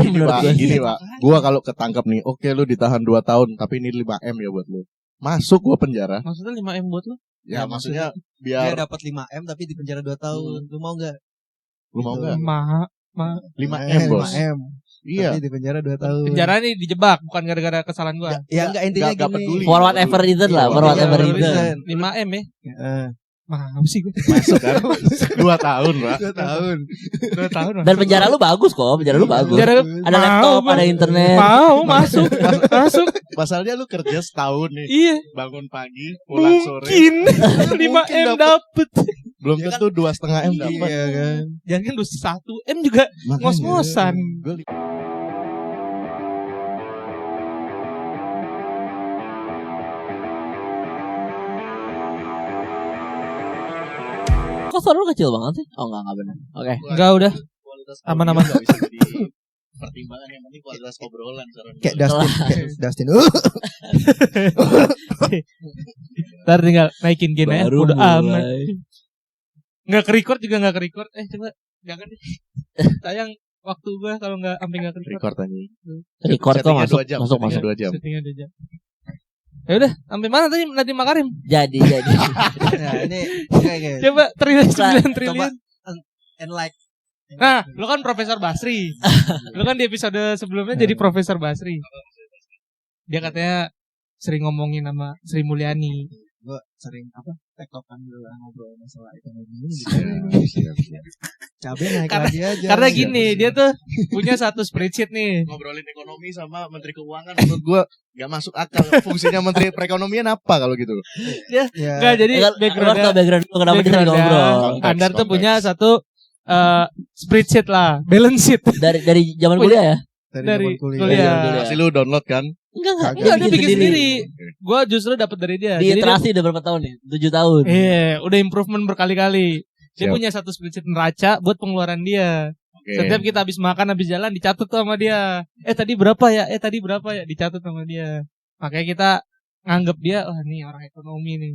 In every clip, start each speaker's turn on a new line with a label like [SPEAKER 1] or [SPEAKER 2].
[SPEAKER 1] Gini Pak, gua kalau ketangkap nih, oke lu ditahan 2 tahun, tapi ini 5M ya buat lu. Masuk gua penjara.
[SPEAKER 2] Maksudnya 5M buat lu?
[SPEAKER 1] Ya maksudnya
[SPEAKER 3] dia
[SPEAKER 1] biar
[SPEAKER 3] dapat 5M tapi di penjara 2 tahun. Lu mau enggak?
[SPEAKER 1] lu mau enggak? 5M bos.
[SPEAKER 3] 5M.
[SPEAKER 1] Iya.
[SPEAKER 3] Tapi di penjara 2 tahun.
[SPEAKER 2] Penjara ini dijebak, bukan gara-gara kesalahan gua.
[SPEAKER 3] Ya enggak intinya
[SPEAKER 1] Nggak
[SPEAKER 3] gini.
[SPEAKER 1] peduli.
[SPEAKER 4] For whatever reason lah, for whatever reason.
[SPEAKER 2] 5M ya?
[SPEAKER 3] Heeh.
[SPEAKER 2] Mau sih gua.
[SPEAKER 1] Masuk kan? 2 tahun Pak.
[SPEAKER 3] 2 tahun.
[SPEAKER 2] 2 tahun.
[SPEAKER 4] Dan penjara lu bagus kok, penjara lu bagus.
[SPEAKER 2] Penjara
[SPEAKER 4] Ada laptop, ada internet.
[SPEAKER 2] Mau masuk.
[SPEAKER 1] Pasalnya lu kerja setahun nih.
[SPEAKER 2] Iya.
[SPEAKER 1] Bangun pagi, pulang sore.
[SPEAKER 2] Mungkin 5M dapet.
[SPEAKER 1] Belum tentu 2,5M dapat.
[SPEAKER 3] Iya kan.
[SPEAKER 2] Jangan kan 1M juga ngos-ngosan.
[SPEAKER 4] Kok suara lu kecil banget sih? Oh enggak benar. Oke.
[SPEAKER 2] Enggak udah. Aman-aman.
[SPEAKER 1] Enggak bisa jadi pertimbangan, yang penting kualitas obrolan.
[SPEAKER 3] Kayak Dustin.
[SPEAKER 2] Ntar tinggal naikin gain ya.
[SPEAKER 4] Baru
[SPEAKER 2] Udah aman.
[SPEAKER 4] mulai.
[SPEAKER 2] Nggak ke-record juga nggak ke-record. Coba jangan deh. Sayang waktu gua kalau nggak sampai nggak ke-record.
[SPEAKER 1] Record aja.
[SPEAKER 4] Record kok
[SPEAKER 1] Settingnya
[SPEAKER 4] masuk
[SPEAKER 1] 2 jam,
[SPEAKER 4] masuk
[SPEAKER 1] settingnya
[SPEAKER 4] masuk.
[SPEAKER 1] 2 jam.
[SPEAKER 2] Settingnya 2 jam. Ya udah, sampai mana tadi Nadiem Makarim?
[SPEAKER 4] Jadi.
[SPEAKER 3] Nah, ini kayak
[SPEAKER 2] Coba triliun 9
[SPEAKER 3] coba
[SPEAKER 2] triliun.
[SPEAKER 3] and like.
[SPEAKER 2] Nah, lu kan Profesor Basri. Lu kan di episode sebelumnya jadi Profesor Basri. Dia katanya sering ngomongin sama Sri Mulyani.
[SPEAKER 3] Gue sering tektokan dulu ngobrol masalah ekonomi cabai naik lagi aja.
[SPEAKER 2] Karena gini, dia tuh punya satu spreadsheet nih.
[SPEAKER 1] Ngobrolin ekonomi sama Menteri Keuangan menurut gua gak masuk akal. Fungsinya Menteri Perekonomian apa kalau gitu?
[SPEAKER 3] ya.
[SPEAKER 2] Enggak, jadi
[SPEAKER 4] Background kenapa dia sering ngobrol.
[SPEAKER 2] Anda tuh punya satu spreadsheet lah, balance sheet
[SPEAKER 4] Dari zaman kuliah ya?
[SPEAKER 2] dari
[SPEAKER 3] zaman
[SPEAKER 2] kuliah.
[SPEAKER 1] Pasti lu download kan?
[SPEAKER 4] Enggak.
[SPEAKER 2] Enggak, dia bikin sendiri. Gua justru dapat dari dia.
[SPEAKER 4] Di
[SPEAKER 2] Jadi
[SPEAKER 4] iterasi udah berapa tahun nih? 7 tahun.
[SPEAKER 2] iya, udah improvement berkali-kali. Dia
[SPEAKER 1] Siap.
[SPEAKER 2] punya satu spreadsheet neraca buat pengeluaran dia.
[SPEAKER 1] Oke.
[SPEAKER 2] Setiap kita habis makan, habis jalan dicatat tuh sama dia. Tadi berapa ya? Tadi berapa ya? Dicatat sama dia. Makanya kita nganggap dia, wah nih orang ekonomi nih.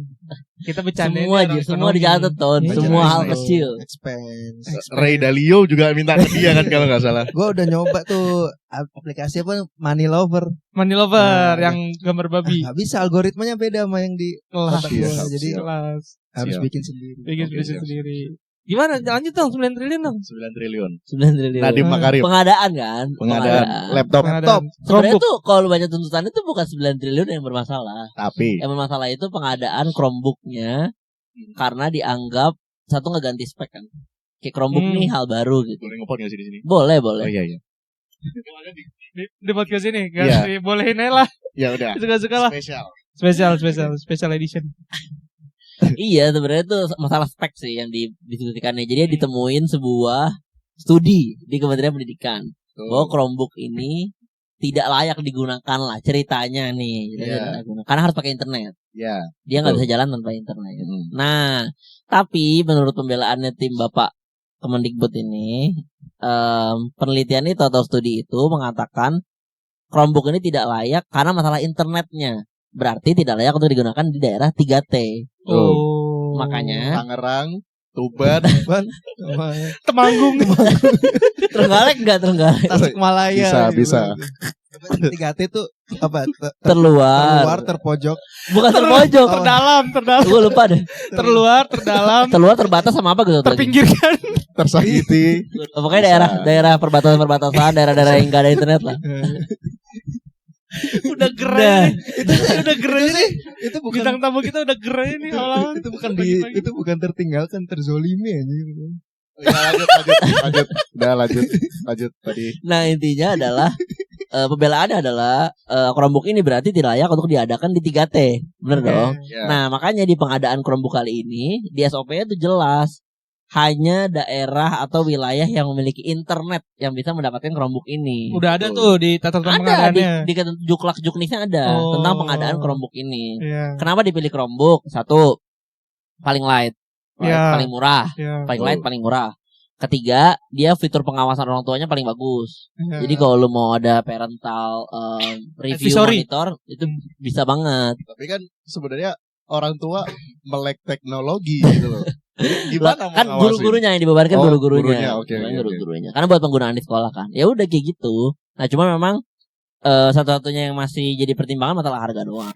[SPEAKER 2] Kita bercanda
[SPEAKER 4] Semua dicatat ton, semua hal kecil.
[SPEAKER 3] Expense.
[SPEAKER 1] Ray Dalio juga minta ke dia kan kalau nggak salah.
[SPEAKER 3] Gue udah nyoba tuh aplikasi apa Money Lover.
[SPEAKER 2] Money Lover yang gambar babi.
[SPEAKER 3] Nggak bisa, algoritmanya beda sama yang di
[SPEAKER 2] Kelas.
[SPEAKER 3] otak gua.
[SPEAKER 1] Siap,
[SPEAKER 3] Jadi
[SPEAKER 2] Kelas.
[SPEAKER 3] harus
[SPEAKER 1] Siap.
[SPEAKER 3] bikin sendiri.
[SPEAKER 2] Bikin
[SPEAKER 1] Oke,
[SPEAKER 2] bisnis
[SPEAKER 1] siap.
[SPEAKER 2] sendiri. Gimana? Lanjut dong 9 triliun dong.
[SPEAKER 1] 9 triliun.
[SPEAKER 4] 9 triliun.
[SPEAKER 1] Nadiem Makarim.
[SPEAKER 4] Pengadaan kan?
[SPEAKER 1] Pengadaan laptop.
[SPEAKER 4] Sebenarnya tuh kalau lu baca tuntutannya tuh bukan 9 triliun yang bermasalah.
[SPEAKER 1] Tapi
[SPEAKER 4] Yang bermasalah itu pengadaan Chromebook-nya karena dianggap satu ngeganti spek kan. Kayak Chromebook nih hal baru gitu.
[SPEAKER 1] boleh ngepot nggak sih di sini?
[SPEAKER 4] Boleh.
[SPEAKER 1] Oh iya.
[SPEAKER 2] Di podcast ini
[SPEAKER 1] Iya.
[SPEAKER 2] kasih bolehin aja lah.
[SPEAKER 1] Ya udah.
[SPEAKER 2] Suka-suka lah. Special edition.
[SPEAKER 4] Iya, sebenarnya tuh masalah spek sih yang didiskusikannya. Jadi ditemuin sebuah studi di Kementerian Pendidikan bahwa Chromebook ini tidak layak digunakan lah ceritanya nih. Karena harus pakai internet.
[SPEAKER 1] Ya.
[SPEAKER 4] Dia nggak bisa jalan tanpa internet. Nah, tapi menurut pembelaannya tim Bapak Kemendikbud ini, penelitian itu atau studi itu mengatakan Chromebook ini tidak layak karena masalah internetnya. Berarti tidak layak untuk digunakan di daerah 3T. Makanya
[SPEAKER 1] Tangerang, Tuban,
[SPEAKER 2] Temanggung.
[SPEAKER 4] Trenggalek enggak Trenggalek?
[SPEAKER 3] Tasikmalaya.
[SPEAKER 1] Bisa.
[SPEAKER 3] 3T tuh apa?
[SPEAKER 4] Terluar,
[SPEAKER 3] terpojok.
[SPEAKER 4] bukan terpojok.
[SPEAKER 2] Terdalam.
[SPEAKER 4] Gue lupa deh.
[SPEAKER 2] Terluar, terdalam.
[SPEAKER 4] Terluar terbatas sama apa gitu?
[SPEAKER 2] Terpinggirkan.
[SPEAKER 1] Tersakiti.
[SPEAKER 4] Pokoknya daerah perbatasan, daerah-daerah yang enggak ada internet lah.
[SPEAKER 2] Udah gerai. Udah gerai nih.
[SPEAKER 3] Itu bukan
[SPEAKER 2] Bintang tamu kita udah gerai nih awal.
[SPEAKER 3] itu bukan tertinggalkan, terzolimi aja.
[SPEAKER 1] Lanjut tadi.
[SPEAKER 4] Nah, intinya adalah pembelaannya adalah Chromebook ini berarti tidak layak untuk diadakan di 3T. Bener dong?
[SPEAKER 1] Ya.
[SPEAKER 4] Nah, makanya di pengadaan Chromebook kali ini di SOP-nya itu jelas hanya daerah atau wilayah yang memiliki internet yang bisa mendapatkan Chromebook ini.
[SPEAKER 2] Udah ada tuh di catatan
[SPEAKER 4] Ada
[SPEAKER 2] pengadaannya.
[SPEAKER 4] di Juklak-Juknisnya ada tentang pengadaan Chromebook ini.
[SPEAKER 2] Iya.
[SPEAKER 4] Kenapa dipilih Chromebook? Satu, paling light,
[SPEAKER 2] Iya.
[SPEAKER 4] paling murah,
[SPEAKER 2] Iya.
[SPEAKER 4] paling light, paling murah. Ketiga, dia fitur pengawasan orang tuanya paling bagus.
[SPEAKER 2] Iya.
[SPEAKER 4] Jadi kalau lu mau ada parental review
[SPEAKER 2] Advisory.
[SPEAKER 4] monitor itu bisa banget.
[SPEAKER 1] Tapi kan sebenarnya orang tua melek teknologi gitu loh. Gimana
[SPEAKER 4] Kan
[SPEAKER 1] mau ngawasin?
[SPEAKER 4] guru-gurunya yang dibebankan
[SPEAKER 1] Oh,
[SPEAKER 4] guru-gurunya.
[SPEAKER 1] gurunya, oke,
[SPEAKER 4] Bukan
[SPEAKER 1] oke.
[SPEAKER 4] guru-gurunya. Karena buat penggunaan di sekolah kan. Ya udah kayak gitu. Nah, cuma memang satu-satunya yang masih jadi pertimbangan masalah harga doang.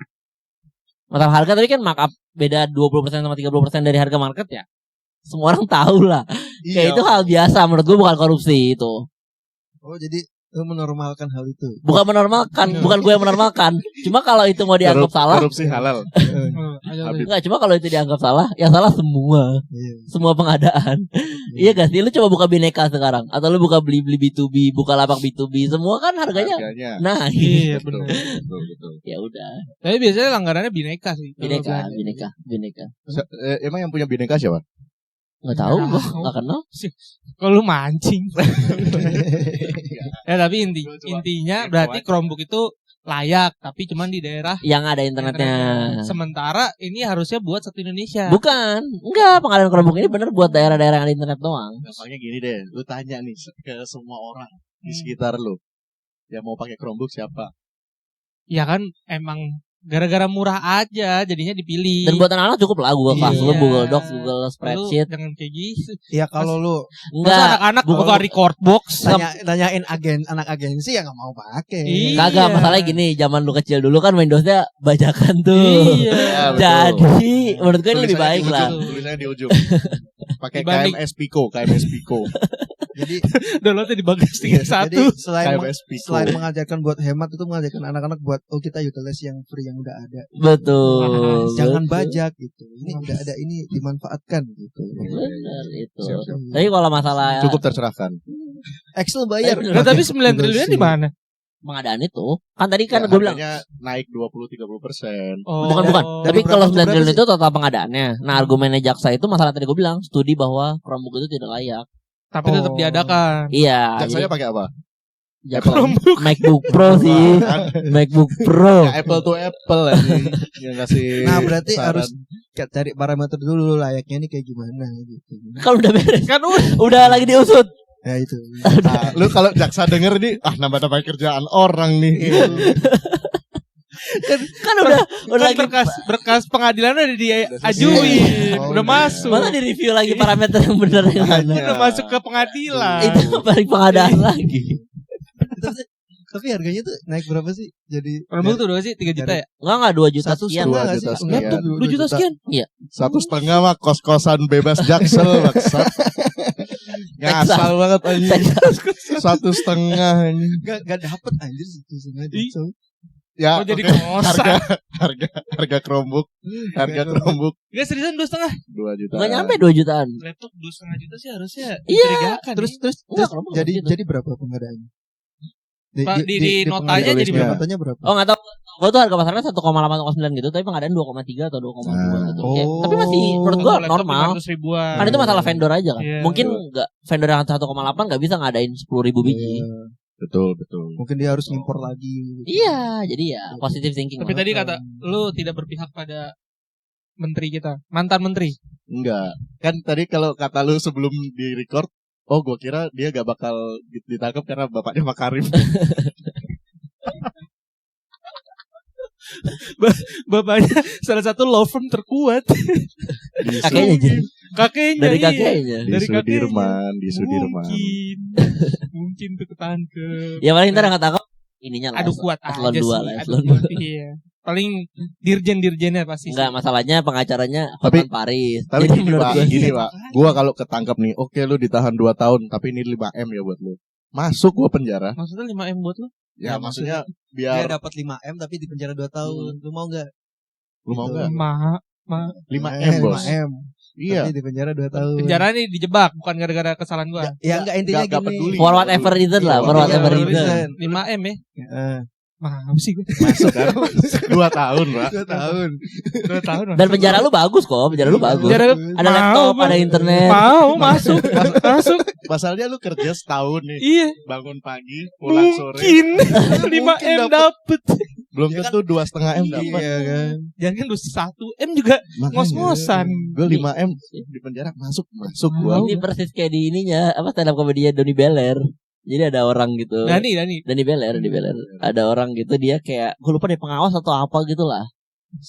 [SPEAKER 4] Masalah harga tadi kan markup beda 20% sama 30% dari harga market ya. Semua orang tahu lah. Kayak
[SPEAKER 1] Iya.
[SPEAKER 4] itu hal biasa menurut gue, bukan korupsi itu.
[SPEAKER 3] Oh jadi lu menormalkan hal itu.
[SPEAKER 4] Bukan menormalkan, bukan gue yang menormalkan. Cuma kalau itu mau dianggap salah,
[SPEAKER 1] Korupsi halal. Habis.
[SPEAKER 4] enggak, cuma kalau itu dianggap salah, yang salah semua.
[SPEAKER 3] Iya.
[SPEAKER 4] Semua pengadaan. Iya gak sih? Lu coba buka Bineka sekarang, atau lu buka beli-beli B2B, buka lapak B2B, semua kan harganya. Nah,
[SPEAKER 2] Iya
[SPEAKER 1] Betul,
[SPEAKER 2] benar.
[SPEAKER 1] betul, betul.
[SPEAKER 4] ya udah.
[SPEAKER 2] Tapi biasanya langgarannya Bineka sih. kalau
[SPEAKER 4] Bineka.
[SPEAKER 2] belanja.
[SPEAKER 1] Emang yang punya Bineka siapa?
[SPEAKER 4] Nggak tahu,
[SPEAKER 2] Nggak
[SPEAKER 4] gua
[SPEAKER 2] tahu.
[SPEAKER 4] nggak kenal.
[SPEAKER 2] Kalau lu mancing. Ya tapi intinya berarti Chromebook itu layak, tapi cuman di daerah
[SPEAKER 4] Yang ada internetnya.
[SPEAKER 2] Sementara ini harusnya buat satu Indonesia.
[SPEAKER 4] Bukan, enggak, pengadaan Chromebook ini bener buat daerah-daerah yang ada internet doang.
[SPEAKER 1] Makanya gini deh, lu tanya nih ke semua orang di sekitar lu yang mau pakai Chromebook siapa?
[SPEAKER 2] Ya kan emang gara-gara murah aja jadinya dipilih.
[SPEAKER 4] Dan buat anak-anak cukup lah Google Classroom,
[SPEAKER 2] Iya.
[SPEAKER 4] Google Docs, Google
[SPEAKER 2] Lu
[SPEAKER 4] Spreadsheet.
[SPEAKER 2] jangan kayak gitu.
[SPEAKER 3] Ya kalau lu
[SPEAKER 2] Masa
[SPEAKER 4] Enggak,
[SPEAKER 2] anak-anak
[SPEAKER 4] bukan-
[SPEAKER 2] buka record box.
[SPEAKER 3] nanyain anak agensi ya nggak mau pakai.
[SPEAKER 2] Iya.
[SPEAKER 4] kagak, masalahnya gini, zaman lu kecil dulu kan Windowsnya bajakan tuh.
[SPEAKER 2] Iya.
[SPEAKER 1] Ya, betul.
[SPEAKER 4] Jadi menurut gue ini lebih
[SPEAKER 1] Tulisannya
[SPEAKER 4] baik
[SPEAKER 1] di
[SPEAKER 4] lah.
[SPEAKER 1] ujung, tulisannya di ujung. Pakai
[SPEAKER 2] Dibanding-
[SPEAKER 1] KMS Pico, KMS Pico,
[SPEAKER 3] Jadi
[SPEAKER 2] Downloadnya di bagas
[SPEAKER 3] jadi
[SPEAKER 2] 31.
[SPEAKER 1] KMS Pico.
[SPEAKER 3] selain mengajarkan buat hemat itu mengajarkan anak-anak buat kita utilize yang free yang udah ada.
[SPEAKER 4] Betul.
[SPEAKER 3] Jangan
[SPEAKER 4] betul.
[SPEAKER 3] bajak gitu. Ini udah ada, ini dimanfaatkan gitu.
[SPEAKER 4] Bener itu.
[SPEAKER 1] Siap, siap.
[SPEAKER 4] Tapi kalau masalah
[SPEAKER 1] Cukup tercerahkan.
[SPEAKER 3] Excel bayar.
[SPEAKER 2] Nah, tapi 9 triliun di mana?
[SPEAKER 4] pengadaan itu, kan tadi kan
[SPEAKER 1] Ya,
[SPEAKER 4] gue bilang
[SPEAKER 1] harganya naik 20-30%.
[SPEAKER 2] Oh.
[SPEAKER 4] bukan. Tapi
[SPEAKER 3] Dari
[SPEAKER 4] kalau
[SPEAKER 3] berapa
[SPEAKER 4] 9
[SPEAKER 3] ke berapa
[SPEAKER 4] triliun
[SPEAKER 3] sih?
[SPEAKER 4] itu total pengadaannya. Nah, argumennya jaksa itu masalah tadi gue bilang, studi bahwa Chromebook itu tidak layak.
[SPEAKER 2] Tapi tetap
[SPEAKER 3] Oh.
[SPEAKER 2] diadakan.
[SPEAKER 4] Iya.
[SPEAKER 1] Jaksanya pakai apa?
[SPEAKER 4] jaksa
[SPEAKER 2] Chromebook.
[SPEAKER 4] MacBook Pro sih.
[SPEAKER 1] Kan,
[SPEAKER 4] MacBook Pro.
[SPEAKER 1] ya, Apple to Apple aja yang kasih.
[SPEAKER 3] Nah, berarti
[SPEAKER 1] saran.
[SPEAKER 3] harus cari parameter dulu layaknya ini kayak gimana gitu.
[SPEAKER 4] Kan udah beres.
[SPEAKER 2] Kan
[SPEAKER 4] Udah lagi diusut.
[SPEAKER 3] Ya itu.
[SPEAKER 1] Nah, lu kalau jaksa denger ini nambah-nambah kerjaan orang nih.
[SPEAKER 4] Kan udah
[SPEAKER 2] kan
[SPEAKER 4] lagi
[SPEAKER 2] berkas pengadilan udah diajuin,
[SPEAKER 3] Oh,
[SPEAKER 2] udah
[SPEAKER 3] iya.
[SPEAKER 2] masuk.
[SPEAKER 4] masa di review lagi parameter yang benar yang mana.
[SPEAKER 1] Hanya.
[SPEAKER 2] Udah masuk ke pengadilan.
[SPEAKER 4] Itu balik pengadaan lagi.
[SPEAKER 3] Tapi harganya tuh naik berapa sih? Jadi
[SPEAKER 2] Chromebook tuh berapa sih? 3 juta ya?
[SPEAKER 4] Enggak 2 juta
[SPEAKER 3] satu
[SPEAKER 4] sekian.
[SPEAKER 3] setengah
[SPEAKER 1] 2
[SPEAKER 3] nggak
[SPEAKER 1] juta
[SPEAKER 3] sih?
[SPEAKER 1] sekian.
[SPEAKER 3] Enggak tuh,
[SPEAKER 2] 2 juta sekian?
[SPEAKER 4] Iya.
[SPEAKER 1] 1,5 mah kos-kosan bebas jaksel maksud. Ngasal banget aja. 1,5 ini.
[SPEAKER 3] Gak dapet anjir situ sengaja.
[SPEAKER 2] Ih.
[SPEAKER 3] So,
[SPEAKER 1] Ya,
[SPEAKER 2] Oh, jadi
[SPEAKER 1] oke.
[SPEAKER 2] kosan.
[SPEAKER 1] harga Chromebook, harga Chromebook
[SPEAKER 2] Enggak seriusan 2,5.
[SPEAKER 1] 2 juta.
[SPEAKER 4] Enggak nyampe 2 jutaan.
[SPEAKER 2] Laptop 2,5 juta sih harusnya
[SPEAKER 4] Iya,
[SPEAKER 2] mencurigakan.
[SPEAKER 3] terus
[SPEAKER 2] nih.
[SPEAKER 3] terus
[SPEAKER 4] Enggak,
[SPEAKER 3] terus
[SPEAKER 4] Chromebook
[SPEAKER 3] jadi
[SPEAKER 4] gitu.
[SPEAKER 3] jadi berapa pengadaannya?
[SPEAKER 2] Pak, di notanya
[SPEAKER 3] pengadilan
[SPEAKER 1] jadi
[SPEAKER 3] tulisnya,
[SPEAKER 1] berapa?
[SPEAKER 3] notanya berapa?
[SPEAKER 4] Oh enggak tahu. Gua tuh harga pasarnya 1,8 gitu, tapi pengadaan 2,3 atau 2,2 gitu.
[SPEAKER 3] Oh.
[SPEAKER 4] Ya, tapi masih menurut gua
[SPEAKER 2] Laptop
[SPEAKER 4] normal.
[SPEAKER 2] 500 ribuan.
[SPEAKER 4] Kan itu masalah vendor aja kan.
[SPEAKER 2] Iya.
[SPEAKER 4] Mungkin enggak vendor yang 1,8 enggak bisa ngadain 10.000 biji.
[SPEAKER 3] Iya.
[SPEAKER 1] Betul, betul.
[SPEAKER 3] Mungkin dia harus impor lagi. gitu.
[SPEAKER 4] Iya, jadi ya positive thinking.
[SPEAKER 2] Tapi
[SPEAKER 4] lah.
[SPEAKER 2] tadi kata lu tidak berpihak pada menteri kita, mantan menteri.
[SPEAKER 1] Enggak. Kan tadi kalau kata lu sebelum di record, oh gua kira dia gak bakal ditangkap karena bapaknya Makarim.
[SPEAKER 2] Bapaknya salah satu law firm terkuat.
[SPEAKER 4] kakeknya aja.
[SPEAKER 2] Kakeknya.
[SPEAKER 4] Dari
[SPEAKER 2] iya.
[SPEAKER 4] kakeknya.
[SPEAKER 1] Di
[SPEAKER 2] Dari
[SPEAKER 1] Sudirman, di Sudirman.
[SPEAKER 2] Mungkin tuh ketangkep.
[SPEAKER 4] Ya paling ntar yang ketangkap ininya lah.
[SPEAKER 2] Aduh kuat
[SPEAKER 4] eselon
[SPEAKER 2] aja
[SPEAKER 4] 2
[SPEAKER 2] sih.
[SPEAKER 4] lah,
[SPEAKER 2] Aduh
[SPEAKER 4] eselon
[SPEAKER 2] kuat, iya. Paling dirjennya pasti.
[SPEAKER 4] Enggak, masalahnya pengacaranya
[SPEAKER 1] Tapi-
[SPEAKER 4] Hotman Paris.
[SPEAKER 1] Tapi
[SPEAKER 4] Jadi
[SPEAKER 1] gini
[SPEAKER 4] menurut
[SPEAKER 1] Pak,
[SPEAKER 4] gua
[SPEAKER 1] gini
[SPEAKER 4] sih,
[SPEAKER 1] Pak. Gua kalau ketangkap nih, oke lu ditahan 2 tahun, tapi ini 5M ya buat lu. Masuk gua penjara.
[SPEAKER 2] Maksudnya 5M buat lu?
[SPEAKER 1] Ya, maksudnya
[SPEAKER 3] Dia
[SPEAKER 1] biar
[SPEAKER 3] dapat 5M tapi di penjara 2 tahun. Lu mau enggak?
[SPEAKER 1] lu mau enggak?
[SPEAKER 2] Ma
[SPEAKER 1] 5M, Bos.
[SPEAKER 3] 5M.
[SPEAKER 1] Iya.
[SPEAKER 3] Tapi di penjara 2 tahun.
[SPEAKER 2] penjara nih dijebak bukan gara-gara kesalahan gua.
[SPEAKER 3] Ya enggak intinya
[SPEAKER 1] Nggak
[SPEAKER 3] gini.
[SPEAKER 1] peduli.
[SPEAKER 4] for whatever reason lah,
[SPEAKER 1] Iya,
[SPEAKER 4] for
[SPEAKER 1] iya,
[SPEAKER 4] whatever
[SPEAKER 1] iya,
[SPEAKER 4] reason.
[SPEAKER 2] 5M ya?
[SPEAKER 3] Heeh.
[SPEAKER 2] Mau sih gua.
[SPEAKER 1] Masuk kan? 2 tahun, Pak.
[SPEAKER 3] 2 tahun.
[SPEAKER 2] 2 tahun.
[SPEAKER 4] Dan penjara lu bagus kok, penjara lu bagus.
[SPEAKER 2] Penjara-
[SPEAKER 4] Ada
[SPEAKER 2] Mau,
[SPEAKER 4] laptop,
[SPEAKER 2] gua.
[SPEAKER 4] ada internet.
[SPEAKER 2] Mau masuk. Masuk.
[SPEAKER 1] Masalahnya lu kerja setahun nih.
[SPEAKER 2] Iya.
[SPEAKER 1] Bangun pagi, pulang sore.
[SPEAKER 2] Mungkin 5M dapet.
[SPEAKER 1] Belum tentu 2,5M dapat.
[SPEAKER 3] Iya kan.
[SPEAKER 2] Jangan kan 1M juga ngos-ngosan.
[SPEAKER 1] Gue 5M di penjara masuk gua.
[SPEAKER 4] Ini persis kayak di ininya, apa stand up comedy Doni Beller. Jadi ada orang gitu.
[SPEAKER 2] Dani.
[SPEAKER 4] Doni Beller. Ada orang gitu, dia kayak gue lupa deh pengawas atau apa gitu lah.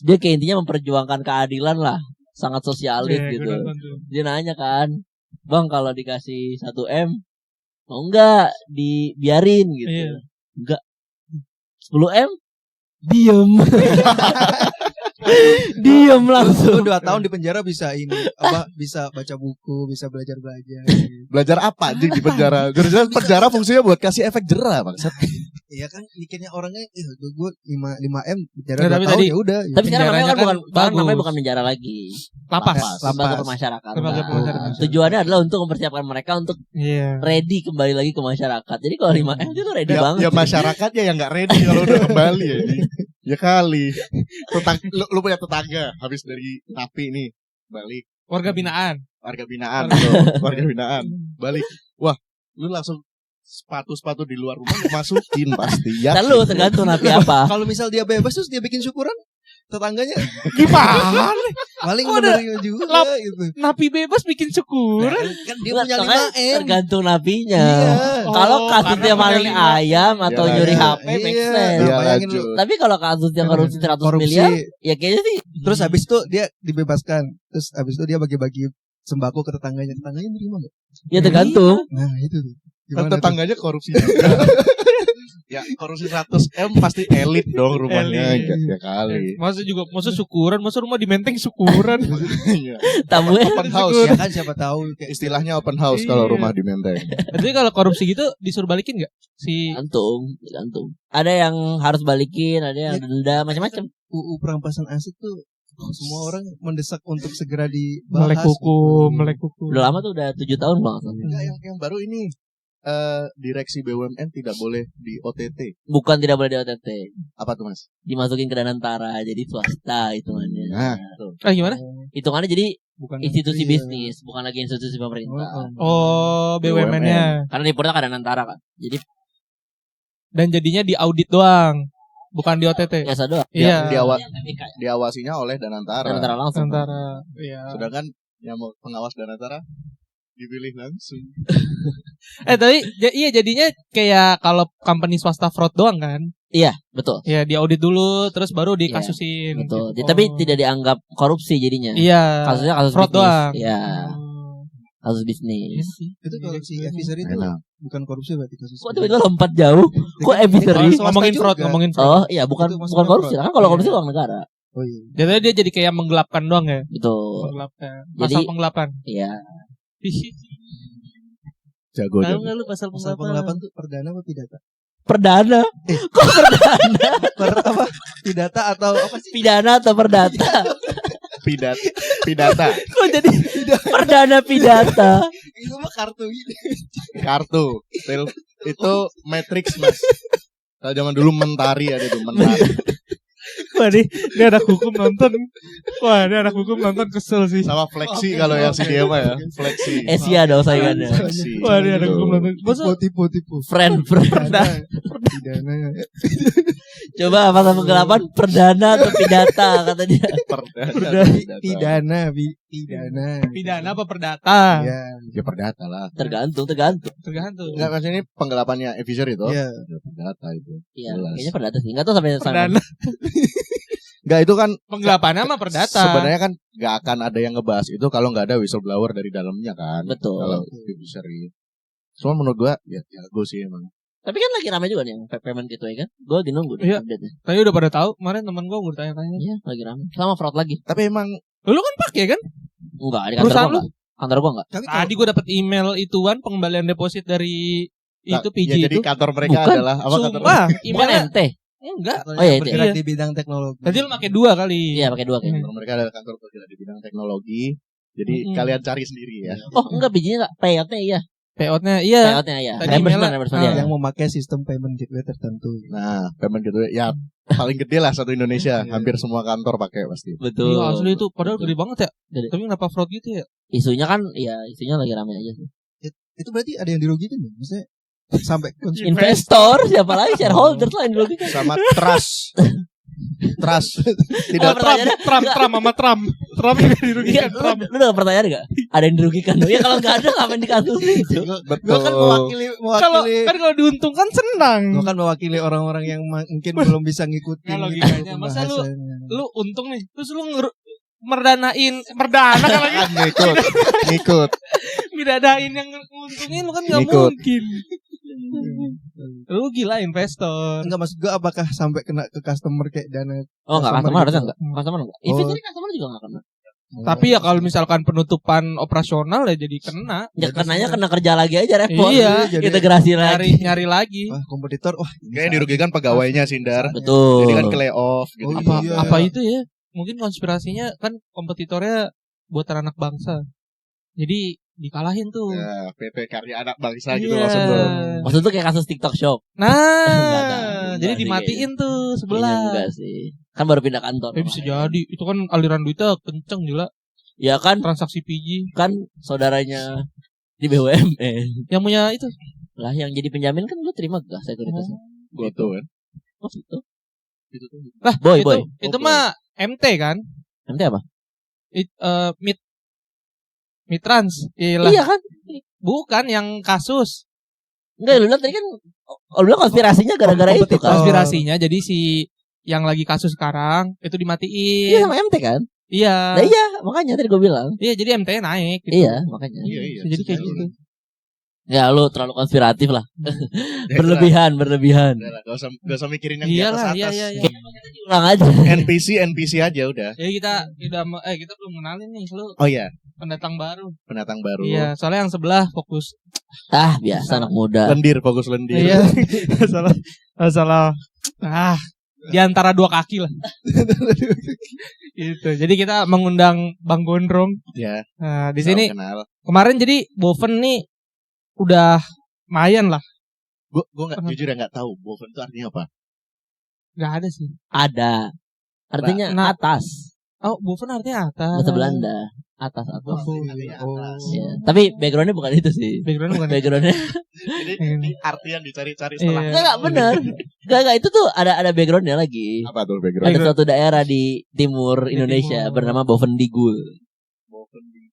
[SPEAKER 4] Dia kayak intinya memperjuangkan keadilan lah. sangat sosialis
[SPEAKER 2] Iya,
[SPEAKER 4] gitu.
[SPEAKER 2] gua nonton tuh.
[SPEAKER 4] Dia nanya kan, "Bang, kalau dikasih 1 M mau enggak dibiarin gitu?"
[SPEAKER 2] Iya.
[SPEAKER 4] Enggak. 10 M diem. Diem
[SPEAKER 3] Lu
[SPEAKER 4] langsung.
[SPEAKER 3] 2 tahun di penjara bisa bisa baca buku, bisa belajar.
[SPEAKER 1] Belajar apa anjing di penjara? Jelas penjara fungsinya buat kasih efek jerah, bangsat.
[SPEAKER 3] Iya kan mikirnya orangnya gue 5 M penjara
[SPEAKER 2] Nggak,
[SPEAKER 3] 2
[SPEAKER 2] tapi
[SPEAKER 3] tahun
[SPEAKER 2] tadi-
[SPEAKER 3] ya udah.
[SPEAKER 4] Tapi sekarang namanya kan
[SPEAKER 2] Penjaranya
[SPEAKER 4] bukan
[SPEAKER 2] kan
[SPEAKER 4] namanya
[SPEAKER 2] bagus.
[SPEAKER 4] bukan penjara lagi.
[SPEAKER 2] Lapas.
[SPEAKER 4] Lembaga pemasyarakatan.
[SPEAKER 2] Lembaga pemasyarakatan.
[SPEAKER 4] Tujuannya adalah untuk mempersiapkan mereka untuk
[SPEAKER 2] Iya.
[SPEAKER 4] ready kembali lagi ke masyarakat. Jadi kalau 5M itu ready banget.
[SPEAKER 1] Ya masyarakatnya yang nggak ready kalau udah kembali ya. Ya kali. Lu punya tetangga habis dari Napi nih balik
[SPEAKER 2] Warga binaan.
[SPEAKER 1] warga binaan tuh, warga binaan balik. Wah, lu langsung sepatu di luar rumah lu masukin pasti ya.
[SPEAKER 4] Dan lu tergantung napi apa.
[SPEAKER 3] Kalau misal dia bebas terus dia bikin syukuran tetangganya
[SPEAKER 2] Gimana?
[SPEAKER 3] paling
[SPEAKER 2] Kok ada
[SPEAKER 3] menerima juga
[SPEAKER 2] lap-
[SPEAKER 3] gitu.
[SPEAKER 2] Napi bebas bikin syukuran.
[SPEAKER 3] Kan dia
[SPEAKER 4] Nggak,
[SPEAKER 3] punya
[SPEAKER 4] makanya
[SPEAKER 3] 5 M.
[SPEAKER 4] tergantung napinya.
[SPEAKER 3] Iya.
[SPEAKER 4] Kalau
[SPEAKER 2] Oh,
[SPEAKER 4] kasusnya
[SPEAKER 2] karena
[SPEAKER 4] maling
[SPEAKER 2] punya 5.
[SPEAKER 4] ayam atau
[SPEAKER 1] Ya,
[SPEAKER 4] nyuri
[SPEAKER 1] iya.
[SPEAKER 4] HP make
[SPEAKER 3] Iya.
[SPEAKER 4] sense.
[SPEAKER 1] Iya,
[SPEAKER 3] Bayangin
[SPEAKER 1] lanjut.
[SPEAKER 3] lu.
[SPEAKER 4] Tapi kalau kasus yang korupsi 100 miliar, ya kayaknya sih
[SPEAKER 3] Terus habis itu dia dibebaskan. Terus habis itu dia bagi-bagi sembako ke tetangganya. Tetangganya nerima gak?
[SPEAKER 4] ya tergantung.
[SPEAKER 3] Nah itu tuh.
[SPEAKER 1] Kan
[SPEAKER 3] Gimana tuh?
[SPEAKER 1] tetangganya korupsi juga. Ya korupsi 100 M pasti elit dong rumahnya.
[SPEAKER 2] Elit.
[SPEAKER 1] Ya kali.
[SPEAKER 2] Masa syukuran, masa rumah di Menteng syukuran.
[SPEAKER 1] Iya.
[SPEAKER 4] Tamunya
[SPEAKER 1] Open house
[SPEAKER 3] Ya kan siapa tahu kayak
[SPEAKER 1] istilahnya open house kalau
[SPEAKER 2] Iya.
[SPEAKER 1] rumah di Menteng.
[SPEAKER 2] Jadi kalau korupsi gitu disuruh balikin nggak? Si
[SPEAKER 4] tergantung. Ada yang harus balikin, ada yang denda, macam-macam.
[SPEAKER 3] UU perampasan aset tuh semua orang mendesak untuk segera dibahas.
[SPEAKER 2] melek hukum.
[SPEAKER 4] Udah lama tuh, udah 7 tahun banget.
[SPEAKER 1] Enggak, yang baru ini direksi BUMN tidak boleh di OTT.
[SPEAKER 4] Bukan tidak boleh di OTT,
[SPEAKER 1] Apa tuh Mas?
[SPEAKER 4] dimasukin ke Danantara, jadi swasta hitungannya.
[SPEAKER 1] Nah, tuh.
[SPEAKER 2] Gimana?
[SPEAKER 4] Hitungannya jadi
[SPEAKER 3] Bukan
[SPEAKER 4] institusi
[SPEAKER 3] iya.
[SPEAKER 4] bisnis, bukan lagi institusi pemerintah.
[SPEAKER 2] Oh, BUMN-nya.
[SPEAKER 4] Karena reportnya ke Danantara kan. Jadi
[SPEAKER 2] Dan jadinya di audit doang, bukan di OTT.
[SPEAKER 4] biasa doang.
[SPEAKER 2] Iya.
[SPEAKER 1] Diawasinya oleh Danantara.
[SPEAKER 4] Danantara langsung.
[SPEAKER 2] Antara iya.
[SPEAKER 1] Sedangkan yang mau pengawas Danantara dipilih langsung.
[SPEAKER 2] Tapi iya jadinya kayak kalau company swasta fraud doang kan?
[SPEAKER 4] Iya, betul.
[SPEAKER 2] Ya di audit dulu terus baru dikasusin.
[SPEAKER 4] Betul.
[SPEAKER 2] gitu.
[SPEAKER 4] Tapi
[SPEAKER 2] Oh.
[SPEAKER 4] tidak dianggap korupsi jadinya.
[SPEAKER 2] Iya.
[SPEAKER 4] Kasusnya kasus
[SPEAKER 2] fraud
[SPEAKER 4] bisnis.
[SPEAKER 2] doang.
[SPEAKER 4] Iya,
[SPEAKER 2] Oh.
[SPEAKER 4] kasus
[SPEAKER 2] Iya
[SPEAKER 4] bisnis.
[SPEAKER 2] sih.
[SPEAKER 3] Itu kalau si advisor itu
[SPEAKER 1] Enak.
[SPEAKER 3] bukan korupsi berarti kasus.
[SPEAKER 4] Kok tiba-tiba lompat jauh? Kok advisory?
[SPEAKER 3] Swasta
[SPEAKER 2] Ngomongin
[SPEAKER 3] juga.
[SPEAKER 2] fraud, ngomongin fraud.
[SPEAKER 4] Oh iya, bukan
[SPEAKER 3] Itu
[SPEAKER 4] bukan
[SPEAKER 3] maksudnya
[SPEAKER 4] korupsi.
[SPEAKER 3] fraud.
[SPEAKER 4] Kan kalau
[SPEAKER 2] Iya.
[SPEAKER 4] korupsi uang negara.
[SPEAKER 3] Oh iya.
[SPEAKER 2] Jadi dia jadi kayak menggelapkan doang ya?
[SPEAKER 4] Betul.
[SPEAKER 2] Menggelapkan.
[SPEAKER 4] Jadi-
[SPEAKER 2] Pasal penggelapan.
[SPEAKER 4] Iya.
[SPEAKER 1] Jago
[SPEAKER 2] Tahu
[SPEAKER 1] jago.
[SPEAKER 2] nggak lu pasal
[SPEAKER 3] Pasal
[SPEAKER 2] penggelapan?
[SPEAKER 3] penggelapan tuh perdana apa pidata?
[SPEAKER 4] Perdana.
[SPEAKER 3] Apa? Pidata atau apa sih?
[SPEAKER 4] Pidana atau perdata?
[SPEAKER 1] Pidata.
[SPEAKER 4] Kok jadi perdana pidata?
[SPEAKER 3] Itu mah kartu ini.
[SPEAKER 1] Kartu. Itu Matrix Mas. Kalau zaman dulu Mentari ada tuh Mentari.
[SPEAKER 2] Wah ini anak hukum nonton. Wah ini anak hukum nonton kesel sih.
[SPEAKER 1] Sama Fleksi kalau yang si dia mah ya. Fleksi.
[SPEAKER 4] Asia dong saingannya.
[SPEAKER 1] Fleksi.
[SPEAKER 2] Wah ini anak
[SPEAKER 1] Gitu.
[SPEAKER 2] hukum nonton. Masa
[SPEAKER 3] Tipu.
[SPEAKER 4] Friend.
[SPEAKER 3] Pidana.
[SPEAKER 4] Coba pasal penggelapan perdana atau pidata kata dia.
[SPEAKER 3] Pidana.
[SPEAKER 2] pidana apa perdata?
[SPEAKER 3] Ya.
[SPEAKER 1] Ya perdata lah.
[SPEAKER 4] Tergantung.
[SPEAKER 2] Tergantung.
[SPEAKER 1] Enggak maksudnya ini penggelapannya advisor itu.
[SPEAKER 3] Iya.
[SPEAKER 1] Ya, perdata itu.
[SPEAKER 4] Iya,
[SPEAKER 1] Jelas.
[SPEAKER 4] kayaknya perdata sih. Enggak tahu sampai
[SPEAKER 2] Perdana.
[SPEAKER 1] Enggak itu kan
[SPEAKER 2] Penggelapannya sama perdata.
[SPEAKER 1] sebenarnya kan nggak akan ada yang ngebahas itu kalau nggak ada whistleblower dari dalamnya kan.
[SPEAKER 4] Betul.
[SPEAKER 1] Kalau advisory. Cuma menurut gua ya gue sih emang.
[SPEAKER 4] Tapi kan lagi ramai juga nih yang payment gateway kan. Gue lagi nunggu deh
[SPEAKER 2] Iya.
[SPEAKER 4] update-nya.
[SPEAKER 2] Tadi udah pada tahu. Kemarin teman gue tanya-tanya.
[SPEAKER 4] Iya, lagi ramai. Sama fraud lagi.
[SPEAKER 1] Tapi emang
[SPEAKER 2] Lu kan pakai kan?
[SPEAKER 4] Enggak, di kantor
[SPEAKER 2] Perusahaan
[SPEAKER 4] gua enggak. Kantor gua enggak.
[SPEAKER 3] Tapi
[SPEAKER 2] Tadi gue dapet email ituan pengembalian deposit dari itu PJ
[SPEAKER 1] ya, jadi
[SPEAKER 2] itu.
[SPEAKER 1] kantor mereka
[SPEAKER 4] Bukan.
[SPEAKER 1] adalah apa kantor?
[SPEAKER 2] Sumpah,
[SPEAKER 4] Bukan
[SPEAKER 2] emailnya
[SPEAKER 4] MT.
[SPEAKER 2] enggak.
[SPEAKER 4] Oh, iya, itu.
[SPEAKER 3] bergerak
[SPEAKER 2] Iya.
[SPEAKER 3] di bidang teknologi.
[SPEAKER 2] Tadi lu pakai 2 kali.
[SPEAKER 4] Iya, pakai 2 kayaknya.
[SPEAKER 1] Kantor mereka adalah kantor bergerak di bidang teknologi. Jadi
[SPEAKER 2] Mm-mm.
[SPEAKER 1] kalian cari sendiri ya.
[SPEAKER 4] Oh, enggak bijinya enggak. Payout-nya iya.
[SPEAKER 2] Payout-nya iya.
[SPEAKER 4] Payout-nya iya.
[SPEAKER 2] Tadi
[SPEAKER 4] Reimbursement
[SPEAKER 2] emailnya-
[SPEAKER 4] iya.
[SPEAKER 3] Yang memakai sistem payment gateway tertentu.
[SPEAKER 1] Nah, payment gitu ya paling gede lah satu Indonesia.
[SPEAKER 3] Iya.
[SPEAKER 1] Hampir semua kantor pakai pasti.
[SPEAKER 4] Betul.
[SPEAKER 2] Iya asli itu padahal
[SPEAKER 4] Betul.
[SPEAKER 2] gede banget ya.
[SPEAKER 4] Gede.
[SPEAKER 2] Tapi kenapa fraud gitu ya?
[SPEAKER 4] Isunya kan ya isunya lagi ramai aja sih.
[SPEAKER 3] Itu berarti ada yang dirugikan ya? Maksudnya sampai
[SPEAKER 4] Investor siapa lagi shareholder lah yang dirugikan.
[SPEAKER 1] Sama trust. Trust. Tidak
[SPEAKER 4] Oh, pertanyaannya
[SPEAKER 2] Trump sama Trump. Trump juga
[SPEAKER 4] Iya,
[SPEAKER 2] dirugikan
[SPEAKER 4] lu,
[SPEAKER 2] Trump.
[SPEAKER 4] lu udah pertanyaan gak? Ada yang dirugikan? Ya kalau nggak ada ngapain dikasusin itu?
[SPEAKER 1] betul.
[SPEAKER 3] Gue kan
[SPEAKER 2] Kalau diuntungkan senang.
[SPEAKER 3] gue kan mewakili orang-orang yang mungkin belum bisa ngikutin
[SPEAKER 2] Nggak logikanya.
[SPEAKER 3] gitu
[SPEAKER 2] Masa lu-
[SPEAKER 3] pembahasannya.
[SPEAKER 2] Lu untung nih, terus lu merdana kan lagi
[SPEAKER 1] ngikut.
[SPEAKER 2] bidadain yang nguntungin lu kan nggak
[SPEAKER 1] Ngikut.
[SPEAKER 2] mungkin. Lu gila investor.
[SPEAKER 3] Enggak, maksud gue apakah sampai kena ke customer kayak dana.
[SPEAKER 4] Oh enggak,
[SPEAKER 3] Customer
[SPEAKER 4] customer harusnya
[SPEAKER 3] gitu.
[SPEAKER 4] enggak. Customer enggak.
[SPEAKER 3] Oh.
[SPEAKER 4] Even jadi customer juga enggak kena.
[SPEAKER 2] Tapi ya kalau misalkan penutupan operasional ya jadi kena.
[SPEAKER 4] Ya kenanya kena kerja lagi aja repot.
[SPEAKER 2] Iya,
[SPEAKER 3] jadi
[SPEAKER 4] integrasi lagi.
[SPEAKER 2] nyari lagi.
[SPEAKER 3] Wah, kompetitor, wah.
[SPEAKER 1] Kayak dirugikan pegawainya Sindar.
[SPEAKER 4] Betul.
[SPEAKER 1] Jadi kan ke layoff gitu.
[SPEAKER 3] Oh,
[SPEAKER 2] Apa
[SPEAKER 3] iya.
[SPEAKER 2] apa itu ya? Mungkin konspirasinya kan kompetitornya buatan anak bangsa. Jadi dikalahin tuh.
[SPEAKER 1] Ya, PT Karya Anak Bangsa gitu
[SPEAKER 2] Iya.
[SPEAKER 1] langsung tuh.
[SPEAKER 4] Maksud tuh kayak kasus TikTok Shop.
[SPEAKER 2] Nah,
[SPEAKER 4] Enggak
[SPEAKER 2] jadi
[SPEAKER 4] sih
[SPEAKER 2] dimatiin tuh
[SPEAKER 4] Kayaknya
[SPEAKER 2] sebelah.
[SPEAKER 4] enggak sih. Kan baru pindah kantor.
[SPEAKER 2] Bisa jadi. Itu kan aliran duitnya kenceng gila.
[SPEAKER 4] Ya kan
[SPEAKER 2] Transaksi PG.
[SPEAKER 4] kan saudaranya di BUMN.
[SPEAKER 2] Yang punya itu.
[SPEAKER 4] Lah yang jadi penjamin kan lu terima gak sekuritasnya?
[SPEAKER 1] Gitu kan.
[SPEAKER 4] Oh gitu.
[SPEAKER 2] Lah,
[SPEAKER 4] Boy,
[SPEAKER 2] itu,
[SPEAKER 4] boy.
[SPEAKER 2] itu
[SPEAKER 1] Oh,
[SPEAKER 2] mah MT kan?
[SPEAKER 4] Nanti apa?
[SPEAKER 2] Mitrans. Iyalah.
[SPEAKER 4] Iya kan?
[SPEAKER 2] Bukan yang kasus.
[SPEAKER 4] Enggak, lu lihat tadi kan lu bilang konspirasinya gara-gara itu kan.
[SPEAKER 2] Konspirasinya jadi si yang lagi kasus sekarang itu
[SPEAKER 4] Iya
[SPEAKER 2] dimatiin.
[SPEAKER 4] sama MT kan?
[SPEAKER 2] Iya.
[SPEAKER 4] Nah iya, makanya tadi gue bilang.
[SPEAKER 2] Iya, jadi MT naik gitu.
[SPEAKER 4] Iya, makanya.
[SPEAKER 1] Iya.
[SPEAKER 2] Jadi kayak gitu.
[SPEAKER 4] Ya lu terlalu konspiratif lah.
[SPEAKER 1] Ya,
[SPEAKER 4] berlebihan.
[SPEAKER 1] Udah lah, gak usah mikirin yang di
[SPEAKER 2] Iyalah,
[SPEAKER 1] atas
[SPEAKER 2] iya
[SPEAKER 1] atas.
[SPEAKER 2] iya iya.
[SPEAKER 4] Ulang aja.
[SPEAKER 1] NPC aja udah.
[SPEAKER 2] Ya kita belum kenalin nih lu
[SPEAKER 1] Oh iya,
[SPEAKER 2] pendatang baru.
[SPEAKER 1] pendatang baru.
[SPEAKER 2] Iya, soalnya yang sebelah fokus.
[SPEAKER 4] Ah, biasa anak muda.
[SPEAKER 1] Lendir, fokus lendir.
[SPEAKER 2] Iya. salah. Di antara dua kaki lah. Gitu. Jadi kita mengundang Bang Gondrong.
[SPEAKER 1] Ya.
[SPEAKER 2] Nah, di sini
[SPEAKER 1] kenal.
[SPEAKER 2] kemarin jadi Boven nih udah lumayan lah.
[SPEAKER 1] Gue nggak jujur ya nggak tahu Boven itu artinya apa.
[SPEAKER 2] Gak ada sih.
[SPEAKER 4] Ada. Artinya
[SPEAKER 2] Nah.
[SPEAKER 4] atas.
[SPEAKER 2] Oh, Boven artinya atas.
[SPEAKER 4] Bahasa Belanda. Atas.
[SPEAKER 1] Artinya atas.
[SPEAKER 4] Ya. Tapi backgroundnya bukan itu sih.
[SPEAKER 2] Background bukan.
[SPEAKER 4] Backgroundnya
[SPEAKER 1] Jadi ini arti yang dicari-cari setelah.
[SPEAKER 2] Iya.
[SPEAKER 4] enggak benar. Enggak itu tuh ada backgroundnya lagi.
[SPEAKER 1] Apa tuh
[SPEAKER 4] Ada
[SPEAKER 1] background?
[SPEAKER 4] suatu daerah di timur
[SPEAKER 2] Di
[SPEAKER 4] Indonesia
[SPEAKER 2] timur.
[SPEAKER 4] bernama Bovendigul.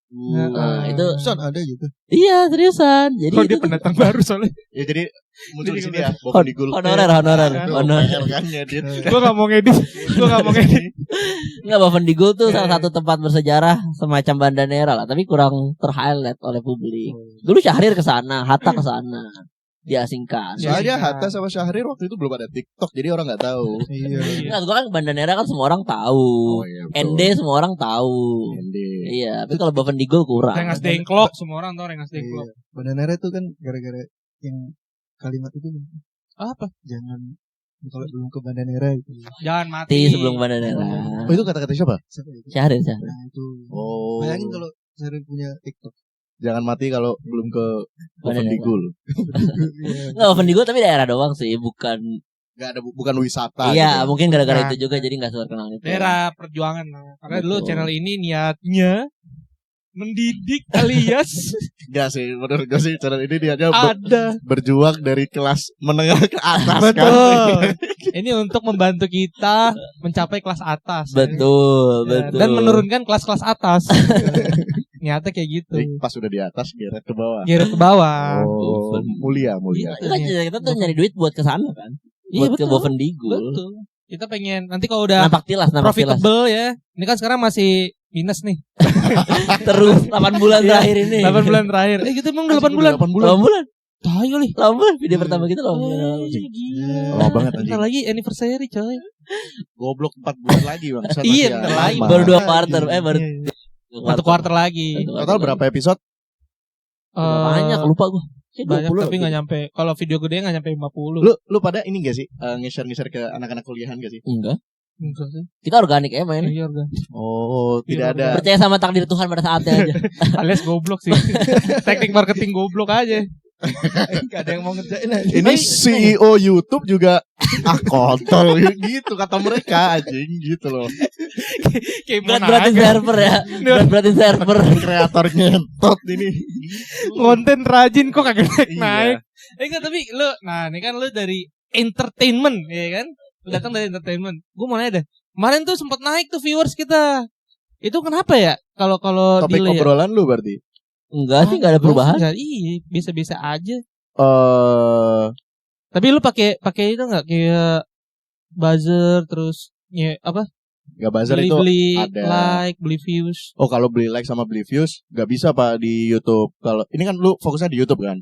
[SPEAKER 4] Nah, itu
[SPEAKER 3] Son ada gitu.
[SPEAKER 4] iya seriusan. Jadi
[SPEAKER 2] Kok
[SPEAKER 4] itu
[SPEAKER 2] dia pendatang baru soalnya.
[SPEAKER 1] Ya jadi muncul di
[SPEAKER 2] Jadi
[SPEAKER 1] sini ya, Boven di Gul.
[SPEAKER 4] honorer.
[SPEAKER 1] Kan ngedit.
[SPEAKER 2] Gue gak mau ngedit.
[SPEAKER 4] Enggak, Bovendigul tuh salah satu tempat bersejarah semacam Bandanera lah, tapi kurang ter-highlight oleh publik. Dulu Syahrir ke sana, Hatta ke sana. Diasingkan.
[SPEAKER 1] Soalnya
[SPEAKER 2] Iya.
[SPEAKER 1] Hatta sama Syahrir waktu itu belum ada TikTok, jadi orang nggak tahu.
[SPEAKER 3] Iya.
[SPEAKER 4] Nah, gua kan Bandanera kan semua orang tahu.
[SPEAKER 1] iya.
[SPEAKER 4] ND semua orang tahu.
[SPEAKER 1] ND.
[SPEAKER 4] Iya, tapi kalau Bovendigul kurang.
[SPEAKER 2] Rengas Dengklok. Semua orang tau Rengas Dengklok.
[SPEAKER 3] Iya. Bandanera itu kan gara-gara yang kalimat itu
[SPEAKER 2] Apa?
[SPEAKER 3] jangan kalau belum ke Bandanera gitu.
[SPEAKER 2] Jangan mati.
[SPEAKER 4] Mati sebelum Bandanera.
[SPEAKER 1] Oh itu kata-kata siapa?
[SPEAKER 3] Siapa itu?
[SPEAKER 4] Syahrir.
[SPEAKER 3] Nah, itu.
[SPEAKER 1] Oh.
[SPEAKER 3] Bayangin kalau saya punya TikTok.
[SPEAKER 1] Jangan mati kalau belum ke Boven di
[SPEAKER 4] Bandanera.
[SPEAKER 1] Gul.
[SPEAKER 4] Enggak, Bovendigul tapi daerah doang sih, bukan.
[SPEAKER 1] Nggak ada bukan wisata.
[SPEAKER 4] Iya,
[SPEAKER 1] gitu.
[SPEAKER 4] mungkin gara-gara
[SPEAKER 2] Nah.
[SPEAKER 4] itu juga jadi enggak terkenal itu.
[SPEAKER 2] Daerah perjuangan lah. Karena dulu
[SPEAKER 4] Betul.
[SPEAKER 2] channel ini niatnya mendidik alias
[SPEAKER 1] Nggak sih, menurut gue sih channel ini dia aja
[SPEAKER 2] ada.
[SPEAKER 1] berjuang dari kelas menengah ke atas
[SPEAKER 2] Betul.
[SPEAKER 1] kan.
[SPEAKER 2] Ini untuk membantu kita mencapai kelas atas.
[SPEAKER 4] Betul,
[SPEAKER 2] Ya,
[SPEAKER 4] betul.
[SPEAKER 2] dan menurunkan kelas-kelas atas. Nyata kayak gitu.
[SPEAKER 1] Jadi pas udah di atas geret ke bawah.
[SPEAKER 2] Geret ke bawah.
[SPEAKER 1] Oh, mulia.
[SPEAKER 4] Kita, kita tuh nyari duit buat ke sana kan.
[SPEAKER 2] Iya,
[SPEAKER 4] Buat ke
[SPEAKER 2] betul.
[SPEAKER 4] Bovendigul.
[SPEAKER 2] Betul. Kita pengen nanti kalau udah
[SPEAKER 4] Nampak tilas.
[SPEAKER 2] profitable ya. Ini kan sekarang masih minus nih.
[SPEAKER 4] Terus 8 bulan
[SPEAKER 2] Iya,
[SPEAKER 4] terakhir ini.
[SPEAKER 2] 8 bulan terakhir. Gitu emang udah 8 bulan.
[SPEAKER 1] 8 bulan.
[SPEAKER 4] 8 bulan.
[SPEAKER 2] Tai kali.
[SPEAKER 4] 8 bulan video pertama kita 8 bulan.
[SPEAKER 2] Gila.
[SPEAKER 1] Lama banget, anjing.
[SPEAKER 2] Bentar lagi anniversary coy.
[SPEAKER 1] Goblok 4 bulan lagi bang.
[SPEAKER 2] Iya, bentar lagi.
[SPEAKER 4] Baru 2 quarter. Baru
[SPEAKER 2] Iya. Satu quarter lagi.
[SPEAKER 1] Total berapa episode?
[SPEAKER 4] Banyak lupa gua.
[SPEAKER 2] Banyak tapi gak nyampe. Kalau video gede gak nyampe 50.
[SPEAKER 1] Lu pada ini gak sih nge-share ke anak-anak kuliahan gak sih?
[SPEAKER 4] Enggak.
[SPEAKER 2] Enggak sih.
[SPEAKER 4] Kita organik ya main.
[SPEAKER 2] Iya, udah.
[SPEAKER 1] Oh, tidak ada.
[SPEAKER 4] Percaya sama takdir Tuhan pada saatnya aja.
[SPEAKER 2] Alias goblok sih. Teknik marketing goblok aja.
[SPEAKER 3] Gak ada yang mau ngerjain aja.
[SPEAKER 1] Ini CEO YouTube juga kontol gitu kata mereka anjing gitu loh.
[SPEAKER 2] Kayak mau
[SPEAKER 4] Berat-beratin
[SPEAKER 2] naga.
[SPEAKER 4] server ya. Berat-beratin server.
[SPEAKER 1] Kreator ngentot ini.
[SPEAKER 2] Konten rajin kok kagak naik-naik.
[SPEAKER 1] Iya.
[SPEAKER 2] Enggak tapi lu, nah ini kan lu dari entertainment ya kan? Lu datang dari entertainment. Gue mau nanya deh. Kemarin tuh sempat naik tuh viewers kita. Itu kenapa ya? Kalau
[SPEAKER 1] Topik
[SPEAKER 2] delay ya?
[SPEAKER 1] obrolan lu berarti.
[SPEAKER 4] Enggak sih, enggak ada perubahan.
[SPEAKER 2] Enggak, iya, biasa-biasa aja.
[SPEAKER 1] Eh
[SPEAKER 2] Tapi lu pakai itu enggak kayak buzzer terus apa?
[SPEAKER 1] Nggak buzzer itu
[SPEAKER 2] beli
[SPEAKER 1] ada.
[SPEAKER 2] like, beli views.
[SPEAKER 1] Oh, kalau beli like sama beli views nggak bisa Pak di YouTube. Kalau ini kan lu fokusnya di YouTube kan.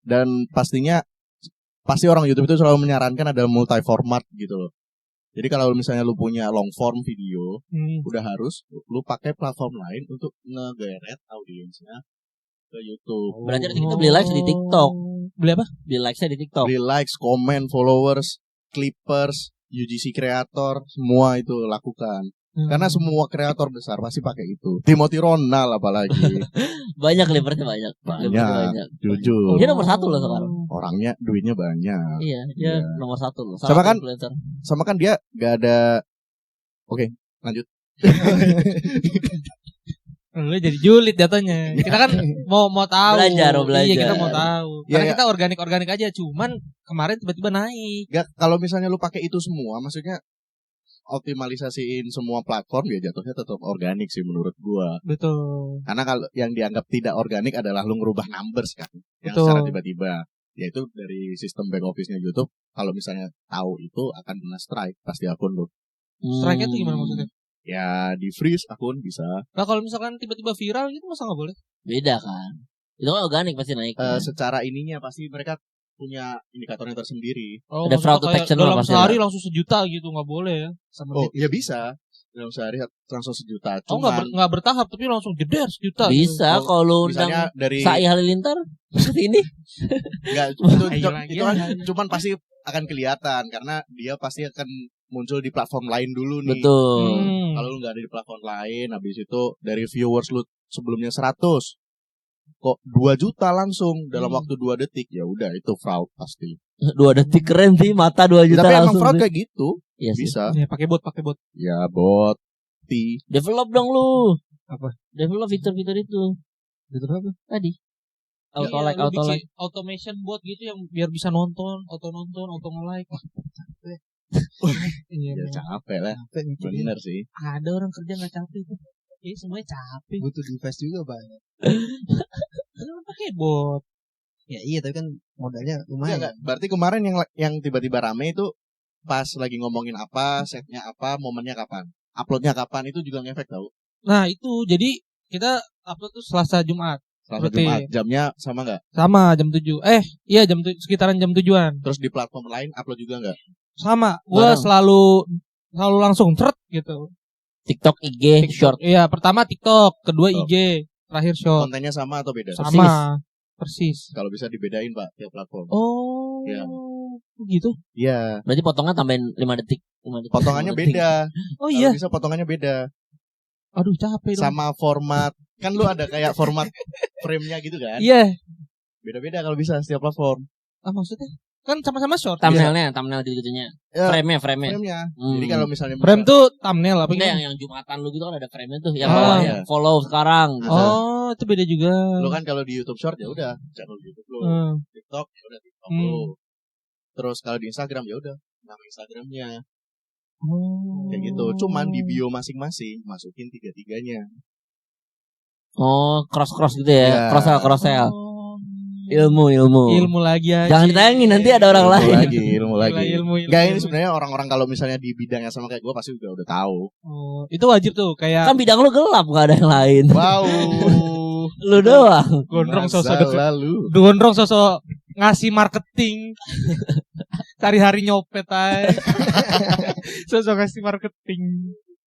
[SPEAKER 1] Dan pasti orang YouTube itu selalu menyarankan ada multi format gitu loh. Jadi kalau misalnya lu punya long form video, udah harus lu pakai platform lain untuk ngegeret audiensnya ke YouTube.
[SPEAKER 4] Berarti harus kita beli likes di TikTok.
[SPEAKER 2] Beli apa?
[SPEAKER 4] Beli likes-nya di TikTok.
[SPEAKER 1] Beli likes, komen, followers, clippers, UGC kreator, semua itu lakukan. Karena semua kreator besar pasti pakai itu. Timothy Ronald apalagi.
[SPEAKER 4] Banyak clippersnya banyak.
[SPEAKER 1] Banyak. Jujur.
[SPEAKER 4] Dia nomor 1 loh sekarang.
[SPEAKER 1] Orangnya duitnya banyak.
[SPEAKER 4] Iya, dia
[SPEAKER 1] Iya.
[SPEAKER 4] nomor 1 loh.
[SPEAKER 1] Sama kan?
[SPEAKER 4] Influencer.
[SPEAKER 1] Sama kan dia gak ada. Oke, lanjut.
[SPEAKER 2] Lu jadi julid jatuhnya. Kita kan mau tahu.
[SPEAKER 4] Belajar.
[SPEAKER 2] Iya, kita mau tahu.
[SPEAKER 1] Iya,
[SPEAKER 2] Karena
[SPEAKER 1] iya.
[SPEAKER 2] kita organik aja. Cuman kemarin tiba-tiba naik.
[SPEAKER 1] Gak, kalau misalnya lu pakai itu semua, maksudnya optimalisasiin semua platform ya jatuhnya tetap organik sih menurut gua.
[SPEAKER 2] Betul.
[SPEAKER 1] Karena kalau yang dianggap tidak organik adalah lu ngerubah numbers kan, yang
[SPEAKER 2] Betul.
[SPEAKER 1] secara tiba-tiba. Yaitu dari sistem back office-nya YouTube, kalau misalnya tahu itu akan kena strike pasti akun lu.
[SPEAKER 2] Strike-nya itu gimana maksudnya?
[SPEAKER 1] Ya di freeze akun bisa.
[SPEAKER 2] Nah kalau misalkan tiba-tiba viral gitu masa nggak boleh?
[SPEAKER 4] Beda kan. Itu kan organik pasti naik.
[SPEAKER 1] Secara ininya pasti mereka punya indikatornya tersendiri.
[SPEAKER 2] Oh,
[SPEAKER 4] Ada
[SPEAKER 2] maksudnya
[SPEAKER 4] fraud
[SPEAKER 2] kayak
[SPEAKER 4] detection lah
[SPEAKER 2] dalam
[SPEAKER 4] pasti
[SPEAKER 2] sehari langsung 1 juta gitu nggak boleh ya?
[SPEAKER 1] Oh ya bisa dalam sehari langsung 1 juta.
[SPEAKER 2] Oh
[SPEAKER 1] Cuman
[SPEAKER 2] nggak bertahap tapi langsung jeder 1 juta.
[SPEAKER 4] Bisa
[SPEAKER 2] gitu.
[SPEAKER 4] kalau lu
[SPEAKER 1] misalnya
[SPEAKER 4] undang
[SPEAKER 1] dari
[SPEAKER 4] Sai Halilintar seperti ini.
[SPEAKER 1] Enggak, itu kan cuman pasti akan kelihatan karena dia pasti akan muncul di platform lain dulu nih.
[SPEAKER 4] Betul.
[SPEAKER 1] Kalau lu nggak ada di platform lain, habis itu dari viewers lu sebelumnya 100, kok 2 juta langsung dalam waktu 2 detik, ya udah itu fraud pasti.
[SPEAKER 4] 2 detik keren sih, mata 2 juta
[SPEAKER 1] Tapi emang
[SPEAKER 4] langsung.
[SPEAKER 1] fraud kayak gitu,
[SPEAKER 4] Iya sih.
[SPEAKER 1] bisa.
[SPEAKER 2] Ya pakai bot.
[SPEAKER 1] Ya bot,
[SPEAKER 4] Develop dong lu.
[SPEAKER 2] Apa?
[SPEAKER 4] Develop fitur-fitur itu.
[SPEAKER 3] Fitur apa?
[SPEAKER 4] Tadi. Auto
[SPEAKER 2] Iya,
[SPEAKER 4] like,
[SPEAKER 2] lu
[SPEAKER 4] auto
[SPEAKER 2] bikin
[SPEAKER 4] like.
[SPEAKER 2] automation bot gitu yang biar bisa nonton, auto nge-like. Wah, capek. Iya,
[SPEAKER 1] Ya capek lah, bener sih.
[SPEAKER 2] ada orang kerja nggak capek itu. Iya semuanya capek.
[SPEAKER 3] Butuh device juga banyak.
[SPEAKER 2] Jangan pakai bot.
[SPEAKER 3] Ya iya tapi kan modalnya
[SPEAKER 1] Enggak,
[SPEAKER 3] lumayan.
[SPEAKER 1] enggak. Berarti kemarin yang tiba-tiba rame itu pas lagi ngomongin apa, setnya apa, momennya kapan, uploadnya kapan, itu juga ngefek tau.
[SPEAKER 2] Nah itu jadi kita upload tuh Selasa Jumat.
[SPEAKER 1] Selasa
[SPEAKER 2] Berarti-
[SPEAKER 1] Jumat, jamnya sama nggak?
[SPEAKER 2] Sama jam 7. Iya sekitaran jam 7-an.
[SPEAKER 1] Terus di platform lain upload juga nggak?
[SPEAKER 2] Sama. Gua
[SPEAKER 4] Bareng.
[SPEAKER 2] selalu langsung tret gitu.
[SPEAKER 4] TikTok, IG, short.
[SPEAKER 2] Iya, pertama TikTok, kedua
[SPEAKER 1] TikTok.
[SPEAKER 2] IG, terakhir short.
[SPEAKER 1] Kontennya sama atau beda?
[SPEAKER 2] Sama. Persis.
[SPEAKER 1] Kalau bisa dibedain Pak tiap platform.
[SPEAKER 2] Oh.
[SPEAKER 1] Iya.
[SPEAKER 2] Gitu.
[SPEAKER 1] Iya,
[SPEAKER 4] Berarti potongan tambahin 5 detik. 5 detik.
[SPEAKER 1] potongannya
[SPEAKER 4] 5 detik.
[SPEAKER 1] beda.
[SPEAKER 2] Oh
[SPEAKER 1] Kalau
[SPEAKER 2] iya.
[SPEAKER 1] bisa potongannya beda.
[SPEAKER 2] Aduh capek dong.
[SPEAKER 1] Sama format. Kan lu ada kayak format frame-nya gitu kan?
[SPEAKER 2] Iya.
[SPEAKER 1] Beda-beda kalau bisa setiap platform.
[SPEAKER 2] Maksudnya? Kan sama-sama short.
[SPEAKER 4] Thumbnail gitu-gitunya.
[SPEAKER 1] Ya,
[SPEAKER 4] Frame-nya.
[SPEAKER 1] frame-nya. Jadi kalau misalnya
[SPEAKER 2] Frame tuh thumbnail apa
[SPEAKER 4] Enggak
[SPEAKER 2] gitu?
[SPEAKER 4] yang Jumatan lu gitu kan ada frame-nya tuh. Yang
[SPEAKER 2] Oh,
[SPEAKER 4] bawah
[SPEAKER 1] iya.
[SPEAKER 4] follow sekarang. Gitu.
[SPEAKER 2] Oh, itu beda juga.
[SPEAKER 1] lu kan kalau di YouTube Short ya udah channel YouTube lu.
[SPEAKER 2] Hmm.
[SPEAKER 1] TikTok ya udah TikTok
[SPEAKER 2] Hmm.
[SPEAKER 1] lu. Terus kalau di Instagram ya udah nama Instagramnya
[SPEAKER 2] Oh.
[SPEAKER 1] kayak gitu. Cuman di bio masing-masing masukin 3-3-nya.
[SPEAKER 4] Oh, cross gitu ya.
[SPEAKER 1] Iya.
[SPEAKER 4] Cross-sell.
[SPEAKER 2] Oh.
[SPEAKER 4] Ilmu.
[SPEAKER 2] Ilmu lagi aja.
[SPEAKER 4] Jangan ditayangin nanti ada orang lain.
[SPEAKER 1] Ilmu lagi.
[SPEAKER 2] Ilmu.
[SPEAKER 1] Enggak, ini sebenarnya orang-orang kalau misalnya di bidangnya sama kayak gue pasti udah tahu.
[SPEAKER 2] Oh, itu wajib tuh kayak
[SPEAKER 4] Kan bidang lu gelap, gak ada yang lain.
[SPEAKER 1] Wow.
[SPEAKER 4] Lu doang.
[SPEAKER 2] gondrong
[SPEAKER 1] Masa
[SPEAKER 2] sosok
[SPEAKER 1] lalu.
[SPEAKER 2] gondrong sosok ngasih marketing. Hari-hari nyopet aja. Sosok ngasih marketing.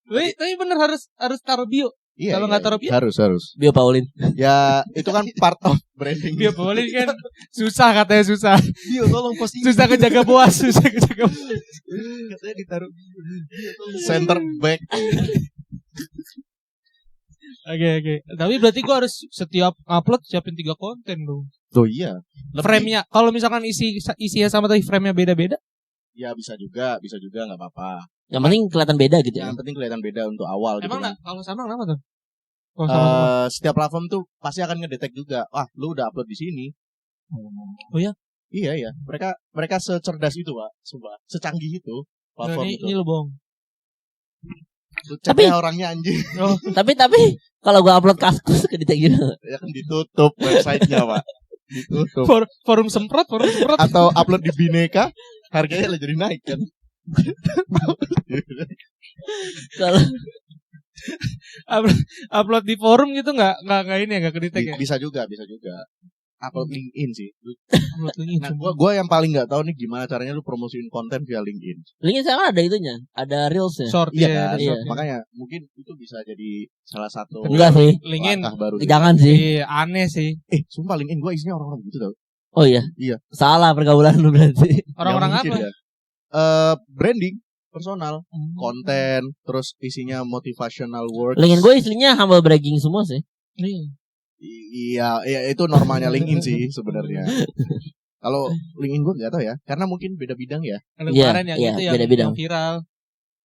[SPEAKER 2] Tapi bener harus taruh bio.
[SPEAKER 1] Iya,
[SPEAKER 2] Kalau
[SPEAKER 1] iya,
[SPEAKER 2] nggak taruh
[SPEAKER 1] iya. harus.
[SPEAKER 4] Bio Paulin.
[SPEAKER 1] Ya itu kan part of branding.
[SPEAKER 2] Bio boleh kan susah katanya susah.
[SPEAKER 3] Bio tolong post ini.
[SPEAKER 2] Susah kejaga boas, susah kejaga boas.
[SPEAKER 3] Katanya ditaruh.
[SPEAKER 1] Center back.
[SPEAKER 2] Oke. Tapi berarti gua harus setiap upload siapin 3 konten dong.
[SPEAKER 1] Tuh iya.
[SPEAKER 2] Frame-nya kalau misalkan isinya sama tapi frame-nya beda-beda.
[SPEAKER 1] Ya bisa juga nggak apa-apa.
[SPEAKER 4] Yang penting kelihatan beda gitu ya.
[SPEAKER 1] Yang penting kelihatan beda untuk awal gitu
[SPEAKER 2] Emang
[SPEAKER 1] kan.
[SPEAKER 2] enggak? Kalau sama kenapa tuh? Kalau sama
[SPEAKER 1] Setiap platform tuh pasti akan ngedetect juga. Wah, lu udah upload di sini.
[SPEAKER 2] Oh ya?
[SPEAKER 1] Iya. Mereka secerdas itu, Pak. Sumpah. Secanggih itu platform itu.
[SPEAKER 2] ini lo bohong.
[SPEAKER 1] Lu
[SPEAKER 4] Tapi-
[SPEAKER 1] ceknya orangnya anjing.
[SPEAKER 2] Oh,
[SPEAKER 4] Tapi kalau gua upload kaskus ke gitu.
[SPEAKER 1] Ya kan ditutup websitenya, Pak. Ditutup.
[SPEAKER 2] forum semprot.
[SPEAKER 1] Atau upload di Bineka, harganya lah jadi naik kan.
[SPEAKER 4] Kalau
[SPEAKER 2] Upload di forum gitu nggak ini ya, nggak kedetek ya?
[SPEAKER 1] Bisa juga. Upload LinkedIn sih.
[SPEAKER 2] Upload LinkedIn.
[SPEAKER 1] Nah, gua yang paling nggak tahu nih gimana caranya lu promosiin konten via LinkedIn.
[SPEAKER 4] LinkedIn sekarang ada itunya, ada reelsnya.
[SPEAKER 2] Short
[SPEAKER 1] Iya
[SPEAKER 2] ya,
[SPEAKER 1] kan?
[SPEAKER 4] Iya.
[SPEAKER 1] Makanya mungkin itu bisa jadi salah satu
[SPEAKER 4] Enggak sih.
[SPEAKER 2] LinkedIn.
[SPEAKER 1] langkah baru.
[SPEAKER 4] Jangan sih.
[SPEAKER 2] Iya, aneh sih.
[SPEAKER 1] Sumpah LinkedIn gua isinya orang-orang gitu tau.
[SPEAKER 4] Oh iya.
[SPEAKER 1] Iya.
[SPEAKER 4] Salah pergaulan lu berarti.
[SPEAKER 2] Orang-orang
[SPEAKER 1] Ya,
[SPEAKER 2] apa?
[SPEAKER 1] mungkin ya. Branding personal, konten, terus isinya motivational words.
[SPEAKER 4] LinkedIn gue isinya humble bragging semua sih.
[SPEAKER 1] Iya, itu normalnya LinkedIn sih sebenarnya. Kalau LinkedIn gue nggak tahu ya, karena mungkin beda bidang ya.
[SPEAKER 2] Ada
[SPEAKER 4] Iya,
[SPEAKER 2] kemarin yang
[SPEAKER 4] iya,
[SPEAKER 2] itu
[SPEAKER 4] beda bidang.
[SPEAKER 2] yang viral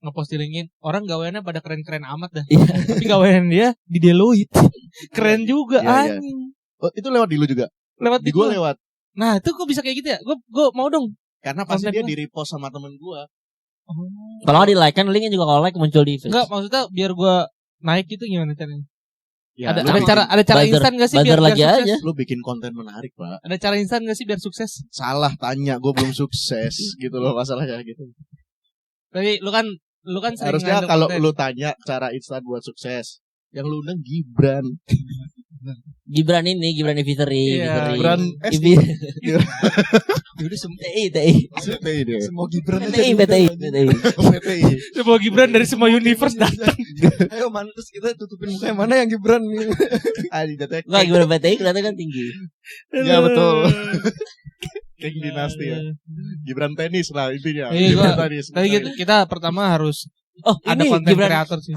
[SPEAKER 2] ngepost di LinkedIn, orang gaweannya pada keren-keren amat dah.
[SPEAKER 4] Iya.
[SPEAKER 2] Tapi gawean dia di Deloitte. Keren juga
[SPEAKER 1] Iya, iya.
[SPEAKER 2] anjing.
[SPEAKER 1] Oh, itu lewat di lu juga.
[SPEAKER 2] Lewat
[SPEAKER 1] Di gue lewat.
[SPEAKER 2] Nah, itu kok bisa kayak gitu ya? Gue mau dong.
[SPEAKER 1] Karena pasti
[SPEAKER 2] Konten
[SPEAKER 1] dia
[SPEAKER 2] gua.
[SPEAKER 1] di repost sama temen gue.
[SPEAKER 4] Kalau nggak di like kan linknya juga kalau like muncul di feed.
[SPEAKER 2] Enggak, maksudnya biar gue naik gitu gimana caranya?
[SPEAKER 1] Ya,
[SPEAKER 2] ada
[SPEAKER 1] lu
[SPEAKER 2] cara
[SPEAKER 4] buzzer-
[SPEAKER 2] instan gak sih
[SPEAKER 4] buzzer
[SPEAKER 2] biar
[SPEAKER 4] lagi
[SPEAKER 2] sukses?
[SPEAKER 4] aja.
[SPEAKER 1] Lu bikin konten menarik, Pak.
[SPEAKER 2] Ada cara instan gak sih biar sukses?
[SPEAKER 1] Salah tanya, gue belum sukses gitu loh masalahnya gitu.
[SPEAKER 2] Tapi lu kan sering
[SPEAKER 1] Harusnya
[SPEAKER 2] ngandung
[SPEAKER 1] kalau
[SPEAKER 2] konten.
[SPEAKER 1] lu tanya cara instan buat sukses, yang lu undang Gibran.
[SPEAKER 4] Gibran Divisory.
[SPEAKER 2] Iya,
[SPEAKER 1] Gibran
[SPEAKER 4] TI.
[SPEAKER 3] Semua Gibran aja
[SPEAKER 4] BTI.
[SPEAKER 1] PTI.
[SPEAKER 2] Semua Gibran dari semua universe datang.
[SPEAKER 3] Ayo mantus kita tutupin muka yang mana yang Gibran nih.
[SPEAKER 4] Enggak Gibran BTI kelihatan kan tinggi.
[SPEAKER 1] Ya, betul. King dinasti ya. Gibran tenis lah intinya.
[SPEAKER 2] Iya,
[SPEAKER 1] Gibran
[SPEAKER 2] gua-
[SPEAKER 1] tenis.
[SPEAKER 2] Tapi kita pertama harus
[SPEAKER 4] Oh,
[SPEAKER 2] ada
[SPEAKER 4] ini
[SPEAKER 2] konten
[SPEAKER 4] Gibran
[SPEAKER 2] kreator sih.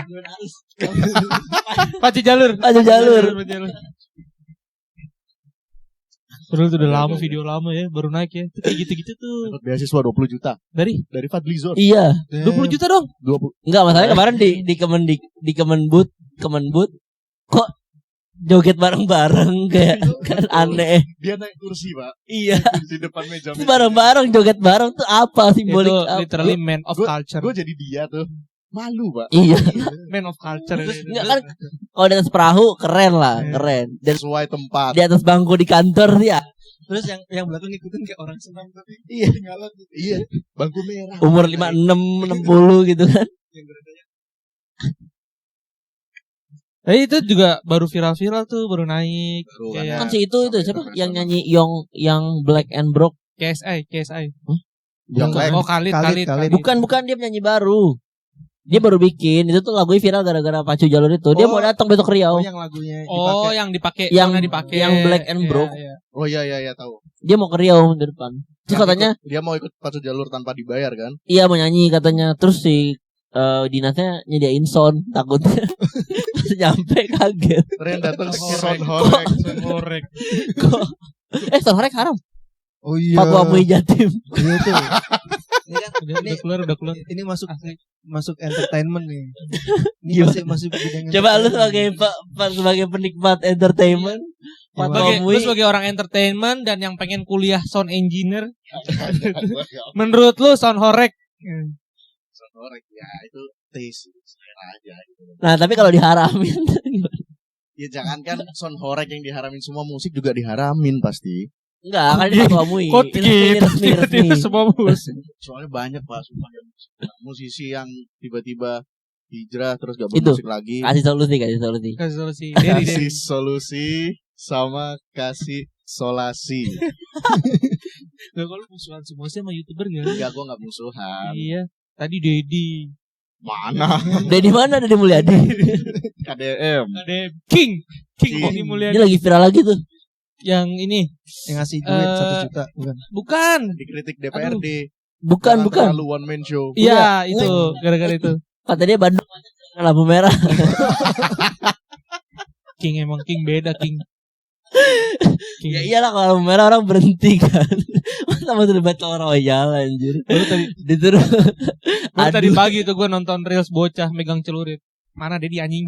[SPEAKER 2] Pacu jalur.
[SPEAKER 4] Pacu jalur.
[SPEAKER 2] Padahal itu udah lama, video lama ya, baru naik ya. Itu kayak gitu-gitu tuh.
[SPEAKER 1] Dapat beasiswa 20 juta
[SPEAKER 2] Dari
[SPEAKER 1] dari Fadlizon.
[SPEAKER 4] Iya.
[SPEAKER 2] 20 juta dong.
[SPEAKER 1] 20.
[SPEAKER 4] Enggak, masalahnya kemarin di Kemenbud kok joget bareng-bareng kayak kan aneh.
[SPEAKER 1] Dia naik kursi, Pak.
[SPEAKER 4] Iya.
[SPEAKER 1] Di depan meja.
[SPEAKER 4] Itu bareng-bareng joget bareng tuh apa simbolik
[SPEAKER 2] Itu
[SPEAKER 4] apa?
[SPEAKER 2] literally man of culture.
[SPEAKER 1] Gue jadi dia tuh. Malu, Pak.
[SPEAKER 4] Iya.
[SPEAKER 2] Man of culture.
[SPEAKER 4] Enggak kan kalau di atas perahu keren lah, keren. Dan
[SPEAKER 1] Sesuai tempat.
[SPEAKER 4] di atas bangku di kantor dia
[SPEAKER 3] Terus yang belakang ngikutin kayak orang senam tapi
[SPEAKER 4] Iya.
[SPEAKER 3] tinggalan gitu.
[SPEAKER 1] Iya, bangku merah.
[SPEAKER 4] umur 56 60 gitu kan.
[SPEAKER 3] Yang beradanya
[SPEAKER 2] Itu juga baru viral-viral tuh, baru naik.
[SPEAKER 1] Baru
[SPEAKER 2] Kayak
[SPEAKER 4] Kan si itu siapa yang nyanyi yang Black and Broke.
[SPEAKER 2] KSI.
[SPEAKER 1] Yang lain.
[SPEAKER 2] Oh, Khalid.
[SPEAKER 4] Bukan dia penyanyi baru. Dia baru bikin, itu tuh lagunya viral gara-gara Pacu Jalur itu. Dia
[SPEAKER 3] Oh.
[SPEAKER 4] mau datang besok ke Riau.
[SPEAKER 3] yang lagunya
[SPEAKER 2] Oh,
[SPEAKER 3] dipakai.
[SPEAKER 2] yang dipakai.
[SPEAKER 4] Yang Black and Broke.
[SPEAKER 2] Iya.
[SPEAKER 1] Oh iya tahu.
[SPEAKER 4] Dia mau ke Riau di depan. Terus
[SPEAKER 1] Yang
[SPEAKER 4] katanya
[SPEAKER 1] dia mau ikut pacu jalur tanpa dibayar kan?
[SPEAKER 4] iya mau nyanyi katanya. Terus si dinasnya nyediain sound takutnya pas nyampe kaget.
[SPEAKER 1] Terus yang datang
[SPEAKER 2] Horek.
[SPEAKER 1] horek.
[SPEAKER 4] Kok sound horek haram.
[SPEAKER 3] Oh iya.
[SPEAKER 4] Papua Mui Jatim.
[SPEAKER 3] Iya tuh. Ini kan
[SPEAKER 2] Udah keluar.
[SPEAKER 3] ini masuk entertainment nih. Ini
[SPEAKER 4] Gimana?
[SPEAKER 3] masih bidang
[SPEAKER 4] Coba lu
[SPEAKER 3] entertainment.
[SPEAKER 4] sebagai penikmat entertainment, Papua
[SPEAKER 2] Lu
[SPEAKER 4] Mui.
[SPEAKER 2] sebagai orang entertainment dan yang pengen kuliah sound engineer, menurut lu sound horek?
[SPEAKER 1] Horek ya itu taste selera aja gitu.
[SPEAKER 4] Nah, tapi kalau diharamin
[SPEAKER 1] Ya jangankan sound horek yang diharamin, semua musik juga diharamin pasti.
[SPEAKER 4] enggak, kan ini Papua Mui.
[SPEAKER 2] Kok gitu?
[SPEAKER 4] Resmi.
[SPEAKER 2] Itu semua musik.
[SPEAKER 1] Soalnya banyak Pak, sumpah yang musisi yang tiba-tiba hijrah terus gak
[SPEAKER 4] Itu.
[SPEAKER 1] bermusik lagi.
[SPEAKER 4] Kasih solusi.
[SPEAKER 2] Kasih solusi.
[SPEAKER 1] Kasih solusi sama kasih solasi.
[SPEAKER 2] Gak, kalau musuhan semua sih sama YouTuber gak?
[SPEAKER 1] Enggak, gue gak musuhan.
[SPEAKER 2] Iya. Tadi Dedi.
[SPEAKER 1] Mana?
[SPEAKER 4] Dari mana Deddy Mulyadi?
[SPEAKER 1] KDM.
[SPEAKER 2] Ada King
[SPEAKER 1] King.
[SPEAKER 2] Deddy Mulyadi.
[SPEAKER 4] Ini lagi viral lagi tuh.
[SPEAKER 2] Yang ini.
[SPEAKER 3] Yang ngasih duit 1 juta bukan.
[SPEAKER 2] Bukan.
[SPEAKER 1] Dikritik DPRD.
[SPEAKER 4] Bukan.
[SPEAKER 1] Terlalu one man show.
[SPEAKER 2] Iya, itu. Gara-gara itu.
[SPEAKER 4] Kata dia Bandung lampu merah.
[SPEAKER 2] King emang King beda King. King.
[SPEAKER 4] Ya iyalah kalau lampu merah orang berhenti kan. Masa mau terlibat orang jalan anjir.
[SPEAKER 2] Baru tadi,
[SPEAKER 4] Dituruh.
[SPEAKER 2] tadi pagi tuh gue nonton reels bocah megang celurit. Mana Dedi anjing?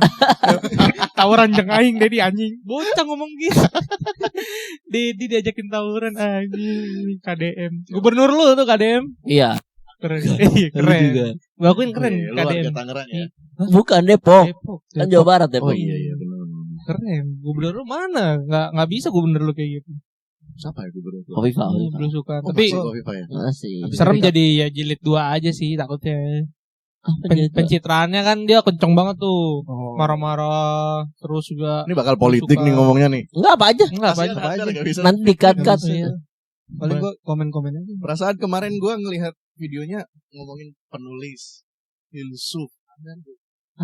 [SPEAKER 2] Tawuran jeng aing Dedi anjing. Bocah ngomong gitu. Dedi diajakin tawuran anjing. KDM. Gubernur lu tuh KDM.
[SPEAKER 4] Iya.
[SPEAKER 2] Keren. Iya, keren.
[SPEAKER 4] Juga.
[SPEAKER 2] Gua akuin keren
[SPEAKER 1] Lu warga
[SPEAKER 2] KDM.
[SPEAKER 1] Tangerang ya?
[SPEAKER 4] Bukan Depok.
[SPEAKER 2] Depok.
[SPEAKER 4] Kan Jawa Barat Depok.
[SPEAKER 1] Oh iya benar.
[SPEAKER 2] Keren. Gubernur lu mana? Nggak bisa gubernur lu kayak gitu.
[SPEAKER 1] Siapa ya gubernur?
[SPEAKER 4] Kofifa.
[SPEAKER 2] Belusukan.
[SPEAKER 1] Oh,
[SPEAKER 2] Tapi
[SPEAKER 1] Kofifa ya.
[SPEAKER 4] Masih.
[SPEAKER 2] serem jadi ya jilid 2 aja sih takutnya.
[SPEAKER 4] Pencitraan.
[SPEAKER 2] Pencitraannya kan dia kenceng banget tuh. Marah-marah terus juga.
[SPEAKER 1] Ini bakal politik nih ngomongnya nih.
[SPEAKER 4] Enggak apa aja.
[SPEAKER 2] Enggak
[SPEAKER 1] Kasihan
[SPEAKER 2] apa
[SPEAKER 1] Handar nggak bisa.
[SPEAKER 4] Nanti dikat-kat.
[SPEAKER 3] Paling gue komen-komen aja.
[SPEAKER 1] Perasaan kemarin gue ngelihat videonya ngomongin penulis filsuf.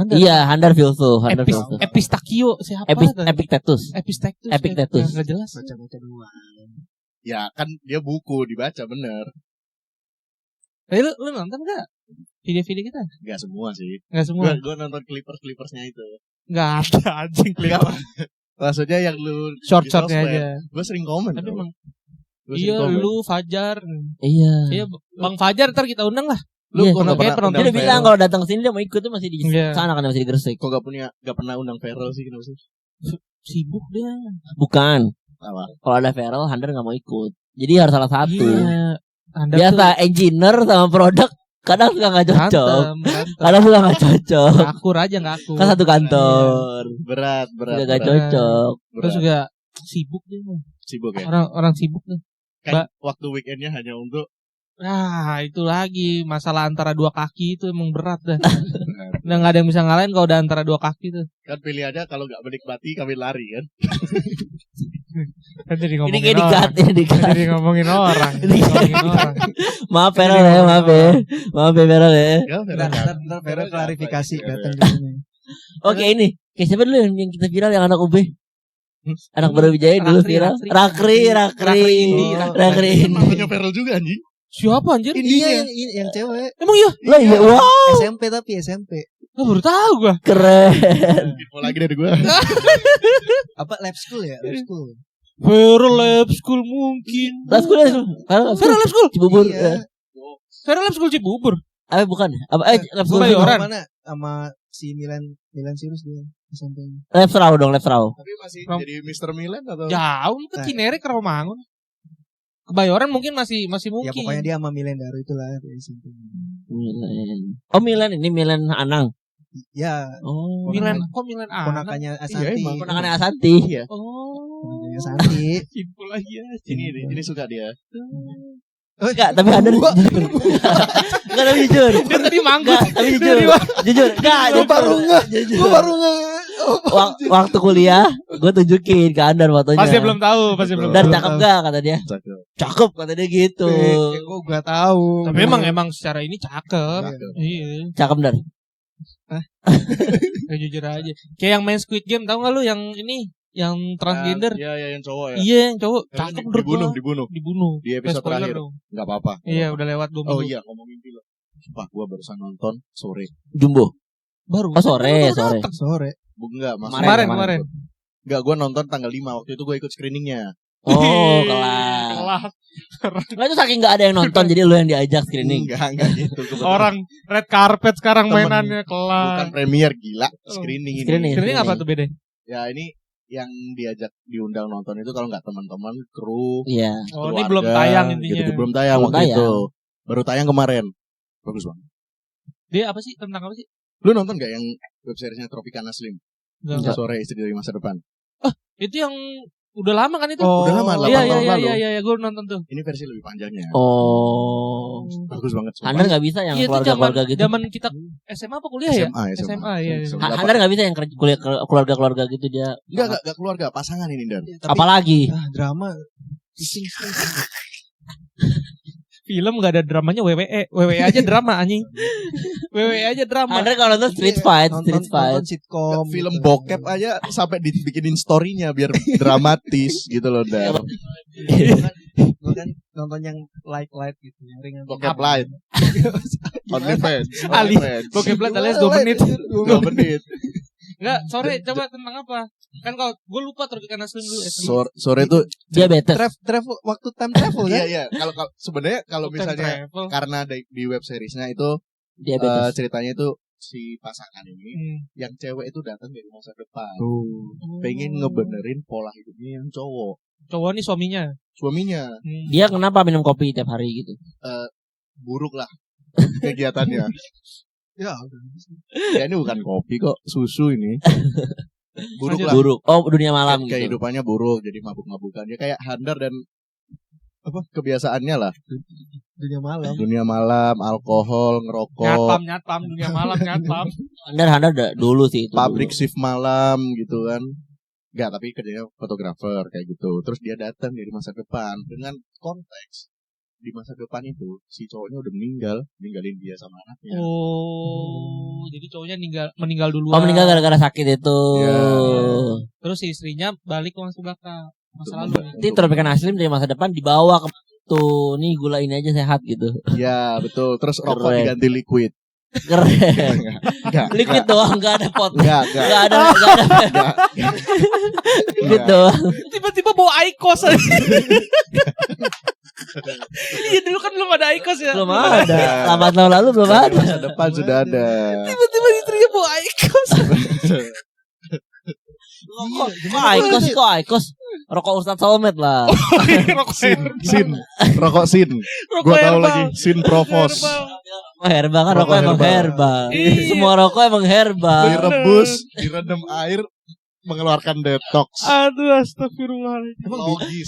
[SPEAKER 4] Iya, Handar filsuf, Handar filsuf.
[SPEAKER 2] Epistakio siapa?
[SPEAKER 4] Epictetus.
[SPEAKER 2] Epictetus.
[SPEAKER 4] Epictetus.
[SPEAKER 2] Enggak jelas.
[SPEAKER 3] Baca-baca doang.
[SPEAKER 1] Ya kan dia buku dibaca bener.
[SPEAKER 2] Lu nonton enggak? Video-video kita?
[SPEAKER 1] Gak semua sih.
[SPEAKER 2] Enggak semua.
[SPEAKER 1] Gue nonton clippers-clippersnya itu.
[SPEAKER 2] Enggak ada anjing
[SPEAKER 1] Gak, maksudnya yang lu
[SPEAKER 2] short-shortnya aja.
[SPEAKER 1] Gue sering komen.
[SPEAKER 2] Tapi emang
[SPEAKER 1] Gua sering
[SPEAKER 2] iya
[SPEAKER 1] komen.
[SPEAKER 2] lu Fajar.
[SPEAKER 4] Iya.
[SPEAKER 2] Iya Bang Fajar ntar kita undang lah.
[SPEAKER 1] Lu
[SPEAKER 4] Iya,
[SPEAKER 1] kok gak
[SPEAKER 2] kayak
[SPEAKER 1] pernah
[SPEAKER 2] penonton
[SPEAKER 4] Dia udah
[SPEAKER 1] undang
[SPEAKER 4] bilang
[SPEAKER 1] Feral?
[SPEAKER 4] kalau datang sini dia mau ikut tuh masih di
[SPEAKER 2] Iya.
[SPEAKER 4] sana kan masih di Gresik.
[SPEAKER 1] Kok gak pernah undang Feral sih, kenapa sih?
[SPEAKER 2] Sibuk dia.
[SPEAKER 4] Bukan.
[SPEAKER 1] Apa?
[SPEAKER 4] Kalau ada Feral, Handar nggak mau ikut. Jadi harus salah satu.
[SPEAKER 2] Iya. Anda
[SPEAKER 4] Biasa engineer sama produk kadang suka nggak cocok.
[SPEAKER 2] berantem.
[SPEAKER 4] Kadang suka nggak cocok.
[SPEAKER 2] Ngakur aja ngakur.
[SPEAKER 4] Kan satu kantor.
[SPEAKER 1] Berat.
[SPEAKER 4] Juga nggak
[SPEAKER 1] berat.
[SPEAKER 4] cocok.
[SPEAKER 2] Terus juga sibuk dia.
[SPEAKER 1] Sibuk ya.
[SPEAKER 2] Orang sibuk tuh.
[SPEAKER 1] Kan waktu weekendnya hanya untuk
[SPEAKER 2] Nah itu lagi masalah antara dua kaki itu emang berat dah. Udah nggak ada yang bisa ngalahin kalau udah antara dua kaki tuh.
[SPEAKER 1] kan pilihannya kalau nggak menikmati kami lari kan.
[SPEAKER 2] Kan jadi
[SPEAKER 4] Ini
[SPEAKER 2] ngomongin
[SPEAKER 4] kayak
[SPEAKER 2] orang.
[SPEAKER 4] ini dikat.
[SPEAKER 2] Jadi ngomongin orang. Ngomongin orang.
[SPEAKER 4] Maaf Feral ya, maaf ya. Maaf ya Feral ya.
[SPEAKER 1] Ya,
[SPEAKER 3] Ntar Vera klarifikasi datang di sini.
[SPEAKER 4] Oke ini, kayak siapa dulu yang kita viral yang anak UB? Anak Brawijaya dulu viral. Rakri
[SPEAKER 2] Indi.
[SPEAKER 1] Namanya Feral juga anjing.
[SPEAKER 2] Siapa anjir?
[SPEAKER 3] Iya yang cewek.
[SPEAKER 2] Emang iya?
[SPEAKER 4] Lah iya, wow,
[SPEAKER 3] SMP tapi SMP.
[SPEAKER 2] Gue baru tahu gua.
[SPEAKER 4] keren.
[SPEAKER 1] Info lagi dari gue.
[SPEAKER 3] Apa lab school ya? Lab school.
[SPEAKER 2] Feral Lab School mungkin.
[SPEAKER 4] Lab school.
[SPEAKER 2] Feral Lab School.
[SPEAKER 4] Cibubur.
[SPEAKER 3] Iya.
[SPEAKER 2] Feral Lab School Cibubur.
[SPEAKER 4] Apa bukan? Apa Lab school
[SPEAKER 2] Gua Bayoran.
[SPEAKER 3] Mana sama si Milan Sirus dia SMP.
[SPEAKER 4] Lab Serau dong, Lab Serau.
[SPEAKER 1] Tapi masih
[SPEAKER 2] Rom-
[SPEAKER 1] jadi Mr. Milan atau?
[SPEAKER 2] Jauh ke Cinere ke Rawamangun. Kebayoran mungkin masih
[SPEAKER 3] Ya
[SPEAKER 2] mungkin.
[SPEAKER 3] pokoknya dia sama Milan Daru itulah dari SMP.
[SPEAKER 4] Milan. Oh Milan ini Milan Anang.
[SPEAKER 3] Ya,
[SPEAKER 4] Oh
[SPEAKER 2] Milan Anak.
[SPEAKER 3] ponakannya Asanti.
[SPEAKER 1] emang.
[SPEAKER 4] Ponakannya Asanti.
[SPEAKER 1] Iya.
[SPEAKER 2] Oh.
[SPEAKER 3] Ponakannya Asanti.
[SPEAKER 2] Simpul lagi ya.
[SPEAKER 1] Ini suka dia.
[SPEAKER 4] Enggak, tapi ada jujur. Enggak, tapi jujur.
[SPEAKER 2] Dia tadi manggut.
[SPEAKER 4] Enggak, tapi jujur. Jujur. Enggak,
[SPEAKER 3] Gue baru nggak.
[SPEAKER 4] Jujur.
[SPEAKER 3] Gue baru nggak.
[SPEAKER 4] Waktu kuliah, gue tunjukin ke Andar fotonya.
[SPEAKER 2] Pasti belum tahu, pasti belum
[SPEAKER 4] Dan
[SPEAKER 2] tahu.
[SPEAKER 4] cakep gak kata dia?
[SPEAKER 1] Cakep.
[SPEAKER 4] Cakep kata dia gitu.
[SPEAKER 3] Gue gak tahu.
[SPEAKER 2] Tapi emang secara ini cakep. Iya.
[SPEAKER 4] Cakep Dar.
[SPEAKER 2] Jujur aja. Kayak yang main Squid Game, tahu nggak lu yang ini, yang transgender?
[SPEAKER 1] Iya yang cowok ya.
[SPEAKER 2] Iya, yang cowok
[SPEAKER 1] Yang
[SPEAKER 2] cakep menurut gua.
[SPEAKER 1] dibunuh. Di episode
[SPEAKER 2] Spoiler
[SPEAKER 1] terakhir.
[SPEAKER 2] dong.
[SPEAKER 1] Enggak apa-apa.
[SPEAKER 2] Iya, udah lewat 2 minggu.
[SPEAKER 1] Oh iya, ngomongin film. Sumpah gua barusan nonton sore.
[SPEAKER 4] Jumbo.
[SPEAKER 2] Baru.
[SPEAKER 4] Oh sore,
[SPEAKER 2] Baru
[SPEAKER 4] sore.
[SPEAKER 2] datang.
[SPEAKER 3] Sore.
[SPEAKER 1] Enggak,
[SPEAKER 2] Kemarin.
[SPEAKER 1] Enggak, gua nonton tanggal 5. Waktu itu gua ikut screeningnya.
[SPEAKER 4] Oh kelas.
[SPEAKER 2] Kelas.
[SPEAKER 4] Nggak itu saking nggak ada yang nonton jadi lu yang diajak screening.
[SPEAKER 1] Enggak gitu. Kebetulan.
[SPEAKER 2] Orang red carpet sekarang
[SPEAKER 1] Temen.
[SPEAKER 2] mainannya
[SPEAKER 1] bukan
[SPEAKER 2] kelas.
[SPEAKER 1] premier gila, screening ini.
[SPEAKER 4] Screening.
[SPEAKER 2] Screening apa tuh beda?
[SPEAKER 1] Ya ini yang diundang nonton itu kalau nggak teman-teman, kru,
[SPEAKER 4] Iya.
[SPEAKER 2] Oh, ini
[SPEAKER 1] keluarga,
[SPEAKER 2] belum tayang intinya.
[SPEAKER 1] Gitu, belum tayang
[SPEAKER 4] Belum
[SPEAKER 1] waktu
[SPEAKER 4] tayang.
[SPEAKER 1] itu. Baru tayang kemarin. Bagus banget.
[SPEAKER 2] Dia apa sih? Tentang apa sih?
[SPEAKER 1] Lu nonton gak yang web seriesnya Tropicana Slim?
[SPEAKER 2] Enggak.
[SPEAKER 1] Sore istri dari masa depan.
[SPEAKER 2] Itu yang udah lama kan itu?
[SPEAKER 3] Oh,
[SPEAKER 1] Udah lama, 8
[SPEAKER 2] Iya,
[SPEAKER 1] tahun lalu.
[SPEAKER 2] iya, gue nonton tuh.
[SPEAKER 1] Ini versi lebih panjangnya.
[SPEAKER 4] Oh.
[SPEAKER 1] Bagus banget. sumpah.
[SPEAKER 4] Handar nggak bisa yang
[SPEAKER 2] Iya, itu
[SPEAKER 4] keluarga-keluarga gitu.
[SPEAKER 2] Zaman kita SMA apa kuliah ya? SMA, iya.
[SPEAKER 4] Handar nggak bisa yang kuliah keluarga-keluarga gitu dia.
[SPEAKER 1] Enggak keluarga, pasangan ini Dan.
[SPEAKER 4] Apalagi
[SPEAKER 3] drama.
[SPEAKER 2] Film gak ada dramanya WWE aja drama anjing. WWE aja drama.
[SPEAKER 4] Handar kalau nonton street fight,
[SPEAKER 3] Nonton sitkom.
[SPEAKER 1] Film
[SPEAKER 3] gitu.
[SPEAKER 1] bokep aja sampai dibikinin story-nya biar dramatis gitu loh, Dan.
[SPEAKER 3] Gue kan nonton yang light gitu, yang ringan.
[SPEAKER 1] Bokep light. OnlyFans.
[SPEAKER 2] Ali. Bokep light alias 2 menit.
[SPEAKER 1] 2 menit.
[SPEAKER 2] Enggak, sore coba tentang apa? Kan kalau gue lupa Tropicana Slim dulu.
[SPEAKER 1] Sore itu
[SPEAKER 4] diabetes.
[SPEAKER 3] Travel waktu time travel kan?
[SPEAKER 1] iya. Kalau sebenarnya kalau misalnya karena di web seriesnya itu
[SPEAKER 4] Diabetes.
[SPEAKER 1] ceritanya itu si pasangan ini yang cewek itu datang dari masa depan. Pengen ngebenerin pola hidupnya yang cowok.
[SPEAKER 2] Cowok nih suaminya.
[SPEAKER 4] Dia kenapa minum kopi tiap hari gitu?
[SPEAKER 1] Buruk lah kegiatannya.
[SPEAKER 3] Ya,
[SPEAKER 1] Ya ini bukan kopi kok, susu ini. Buruk lah.
[SPEAKER 4] Buruk. Oh, dunia malam gitu.
[SPEAKER 1] Kehidupannya buruk, jadi mabuk-mabukan. Ya kayak Handar dan kebiasaannya lah.
[SPEAKER 3] Dunia malam,
[SPEAKER 1] Alkohol, ngerokok,
[SPEAKER 2] Nyatam dunia malam nyatam.
[SPEAKER 4] Handar dulu sih itu.
[SPEAKER 1] pabrik shift malam gitu kan. Enggak, tapi kerjanya fotografer kayak gitu. Terus dia datang dari masa depan dengan konteks di masa depan itu si cowoknya udah ninggalin dia sama anaknya.
[SPEAKER 2] Oh, jadi cowoknya meninggal duluan.
[SPEAKER 4] Oh, meninggal gara-gara sakit itu.
[SPEAKER 1] Ya.
[SPEAKER 2] Terus si istrinya balik ke masa belakang, masa lalu.
[SPEAKER 4] Nanti tropikan aslim dari masa depan dibawa ke tuh, nih gula ini aja sehat gitu.
[SPEAKER 1] Ya betul. Terus rokok
[SPEAKER 4] Keren.
[SPEAKER 1] diganti liquid.
[SPEAKER 4] Keren.
[SPEAKER 1] Enggak.
[SPEAKER 4] Liquid doang, nggak ada pot.
[SPEAKER 1] Enggak.
[SPEAKER 4] Nggak ada. Liquid doang.
[SPEAKER 2] Tiba-tiba bawa Aikos aja. Iya dulu kan belum ada Aikos ya.
[SPEAKER 4] Belum ada. 8 tahun lalu belum ada.
[SPEAKER 1] Masa depan sudah ada.
[SPEAKER 2] Tiba-tiba istrinya bawa Aikos.
[SPEAKER 4] Kok Aikos? Rokok Ustadz Solmed lah.
[SPEAKER 2] Rokok
[SPEAKER 1] Rokok sin. Gua tahu
[SPEAKER 2] herbal.
[SPEAKER 1] lagi sin Provos.
[SPEAKER 4] Herbal kan rokok emang herbal.
[SPEAKER 2] Iya.
[SPEAKER 4] Semua rokok emang herbal.
[SPEAKER 1] Direbus, direndam air, mengeluarkan detox.
[SPEAKER 2] Aduh, astagfirullah.
[SPEAKER 1] Logis.